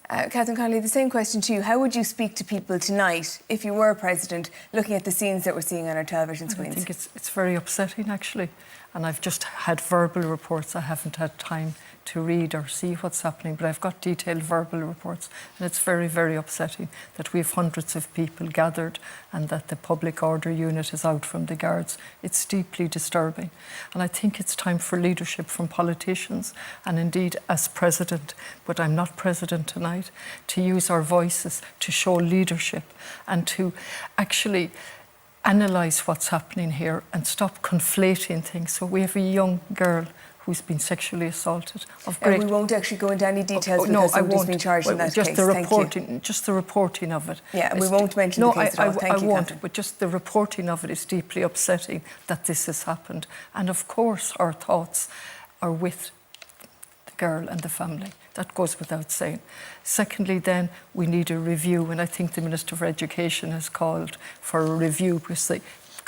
Catherine Connolly, the same question to you. How would you speak to people tonight, if you were President, looking at the scenes that we're seeing on our television screens? I think it's very upsetting, actually. And I've just had verbal reports. I haven't had time to read or see what's happening, but I've got detailed verbal reports. And it's very, very upsetting that we have hundreds of people gathered and that the public order unit is out from the guards. It's deeply disturbing. And I think it's time for leadership from politicians, and indeed as President, but I'm not President tonight, to use our voices to show leadership and to actually analyse what's happening here and stop conflating things. So we have a young girl who's been sexually assaulted. We won't actually go into any details because somebody's been charged in that just case. Just the reporting of it. Yeah, and we won't mention the case at all. Thank you, won't, Catherine. but just the reporting of it is deeply upsetting that this has happened. And of course our thoughts are with the girl and the family. That goes without saying. Secondly, then, we need a review, and I think the Minister for Education has called for a review because the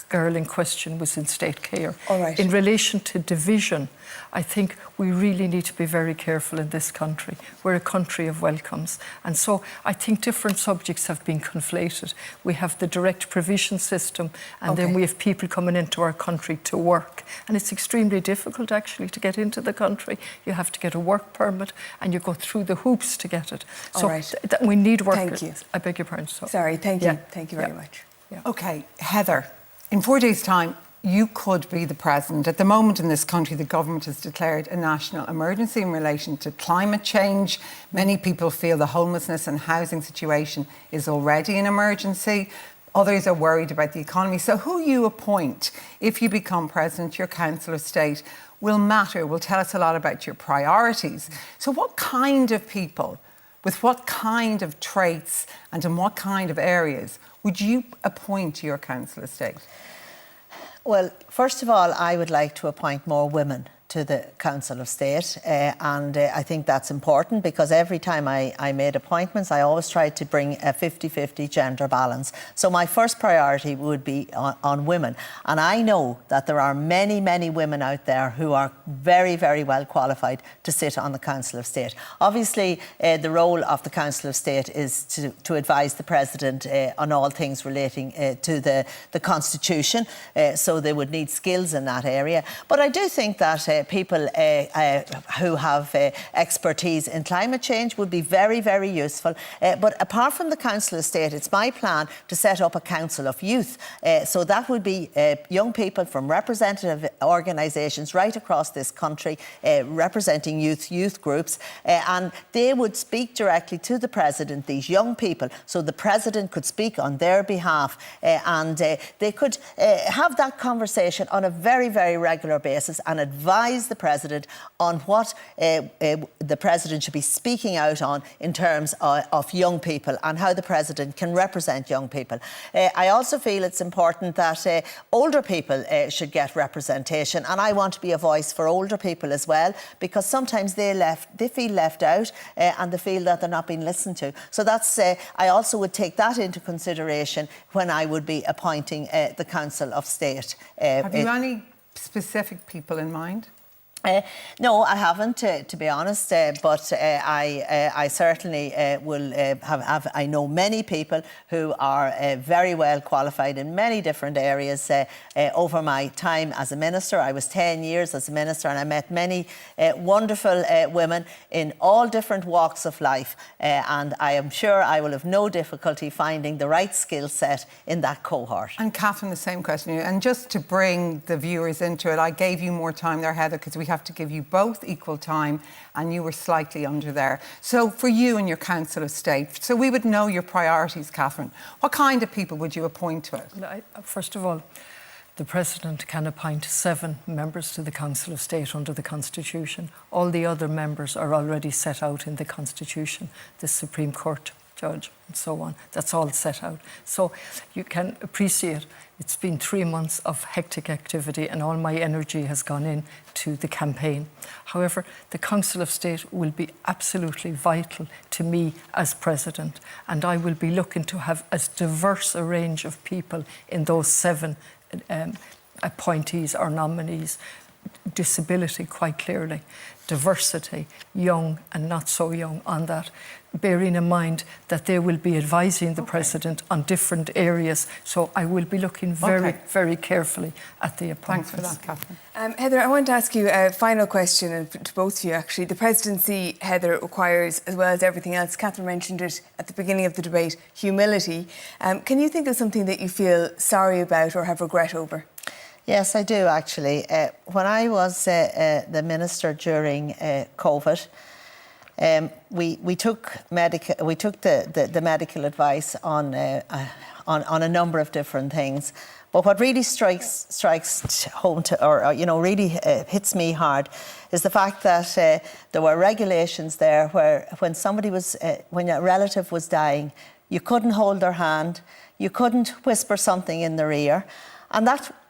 girl in question was in state care. All right. In relation to division, I think we really need to be very careful in this country. We're a country of welcomes. And so I think different subjects have been conflated. We have the direct provision system, and then we have people coming into our country to work. And it's extremely difficult, actually, to get into the country. You have to get a work permit, and you go through the hoops to get it. So we need workers. Thank you. I beg your pardon. Sorry, thank you. Thank you very much. Yeah. OK, Heather, in 4 days' time, you could be the president. At the moment in this country, the government has declared a national emergency in relation to climate change. Many people feel the homelessness and housing situation is already an emergency. Others are worried about the economy. So who you appoint, if you become president, your Council of State, will matter, will tell us a lot about your priorities. So what kind of people, with what kind of traits and in what kind of areas would you appoint to your Council of State? Well, first of all, I would like to appoint more women to the Council of State, and I think that's important because every time I made appointments, I always tried to bring a 50-50 gender balance. So my first priority would be on women, and I know that there are many, many women out there who are very, very well qualified to sit on the Council of State. Obviously, the role of the Council of State is to advise the President on all things relating to the Constitution, so they would need skills in that area. But I do think that people who have expertise in climate change would be very, very useful. But apart from the Council of State, it's my plan to set up a Council of Youth. So that would be young people from representative organisations right across this country representing youth groups, and they would speak directly to the President, these young people, so the President could speak on their behalf, and they could have that conversation on a very, very regular basis and advise the President on what the President should be speaking out on in terms of young people and how the President can represent young people. I also feel it's important that older people should get representation, and I want to be a voice for older people as well, because sometimes they feel left out and they feel that they're not being listened to. So that's I also would take that into consideration when I would be appointing the Council of State. Have you any specific people in mind? No, I haven't, to be honest, but I certainly will have. I know many people who are very well qualified in many different areas. Over my time as a minister, I was 10 years as a minister, and I met many wonderful women in all different walks of life, and I am sure I will have no difficulty finding the right skill set in that cohort. And Catherine, the same question. And just to bring the viewers into it, I gave you more time there, Heather, because we have to give you both equal time, and you were slightly under there. So for you and your Council of State, so we would know your priorities, Catherine, what kind of people would you appoint to it? First of all, the President can appoint 7 members to the Council of State under the Constitution. All the other members are already set out in the Constitution, the Supreme Court judge and so on. That's all set out. So you can appreciate it's been 3 months of hectic activity, and all my energy has gone in to the campaign. However, the Council of State will be absolutely vital to me as President, and I will be looking to have as diverse a range of people in those 7 appointees or nominees. Disability, quite clearly, diversity, young and not so young on that, bearing in mind that they will be advising the President on different areas. So I will be looking very, very carefully at the appointments. Thanks for that, Catherine. Heather, I want to ask you a final question to both of you, actually. The presidency, Heather, requires, as well as everything else, Catherine mentioned it at the beginning of the debate, humility. Can you think of something that you feel sorry about or have regret over? Yes, I do, actually. When I was the minister during COVID, we took the medical advice on a number of different things. But what really strikes home to, or really hits me hard, is the fact that there were regulations there where when when a relative was dying, you couldn't hold their hand, you couldn't whisper something in their ear, and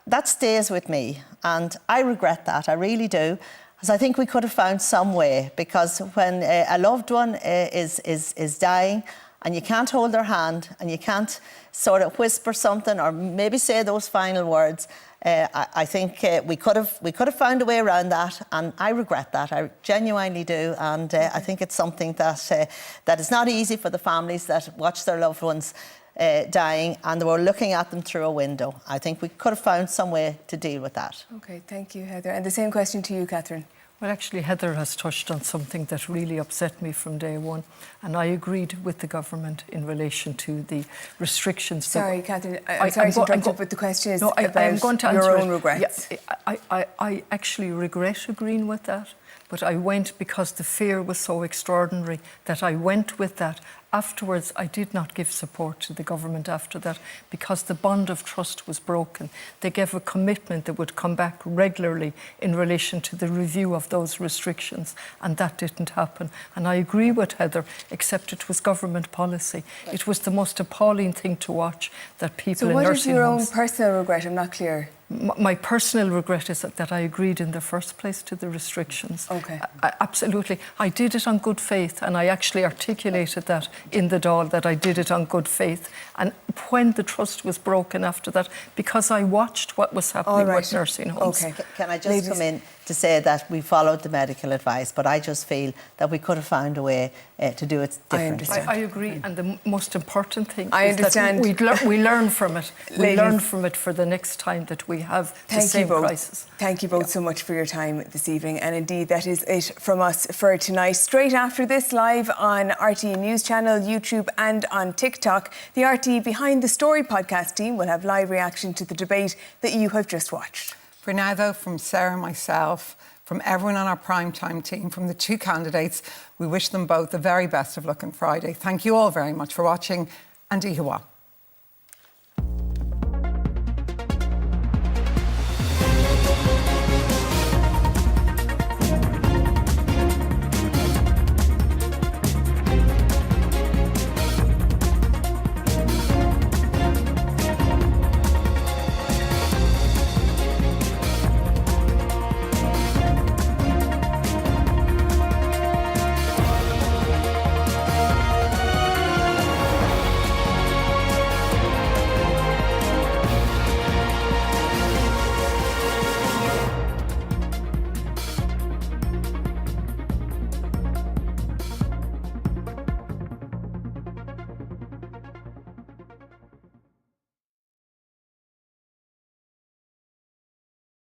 that stays with me, and I regret that. I really do. Because I think we could have found some way, because when a loved one is dying and you can't hold their hand and you can't sort of whisper something or maybe say those final words, I think we could have found a way around that, and I regret that. I genuinely do, and I think it's something that is not easy for the families that watch their loved ones dying and they were looking at them through a window. I think we could have found some way to deal with that. OK, thank you, Heather. And the same question to you, Catherine. Well, actually, Heather has touched on something that really upset me from day one, and I agreed with the government in relation to the restrictions. Sorry, Catherine, I'm sorry to interrupt you, but the question is about your own regrets. Yeah, I actually regret agreeing with that, but I went because the fear was so extraordinary that I went with that. Afterwards, I did not give support to the government after that because the bond of trust was broken. They gave a commitment that would come back regularly in relation to the review of those restrictions, and that didn't happen. And I agree with Heather, except it was government policy. It was the most appalling thing to watch, that people in nursing homes... So what is your own personal regret? I'm not clear. My personal regret is that I agreed in the first place to the restrictions. OK. Absolutely. I did it on good faith, and I actually articulated that in the Dáil, that I did it on good faith. And when the trust was broken after that, because I watched what was happening with nursing homes. OK. Can I just come in? to say that we followed the medical advice, but I just feel that we could have found a way to do it differently. understand. I agree, and the most important thing I is understand. that we learn from it. We Ladies. learn from it for the next time that we have the same crisis. Thank you both so much for your time this evening. And indeed, that is it from us for tonight. Straight after this, live on RTE News Channel, YouTube and on TikTok, the RTE Behind the Story podcast team will have live reaction to the debate that you have just watched. For now, though, from Sarah and myself, from everyone on our primetime team, from the two candidates, we wish them both the very best of luck on Friday. Thank you all very much for watching, and Ihawa.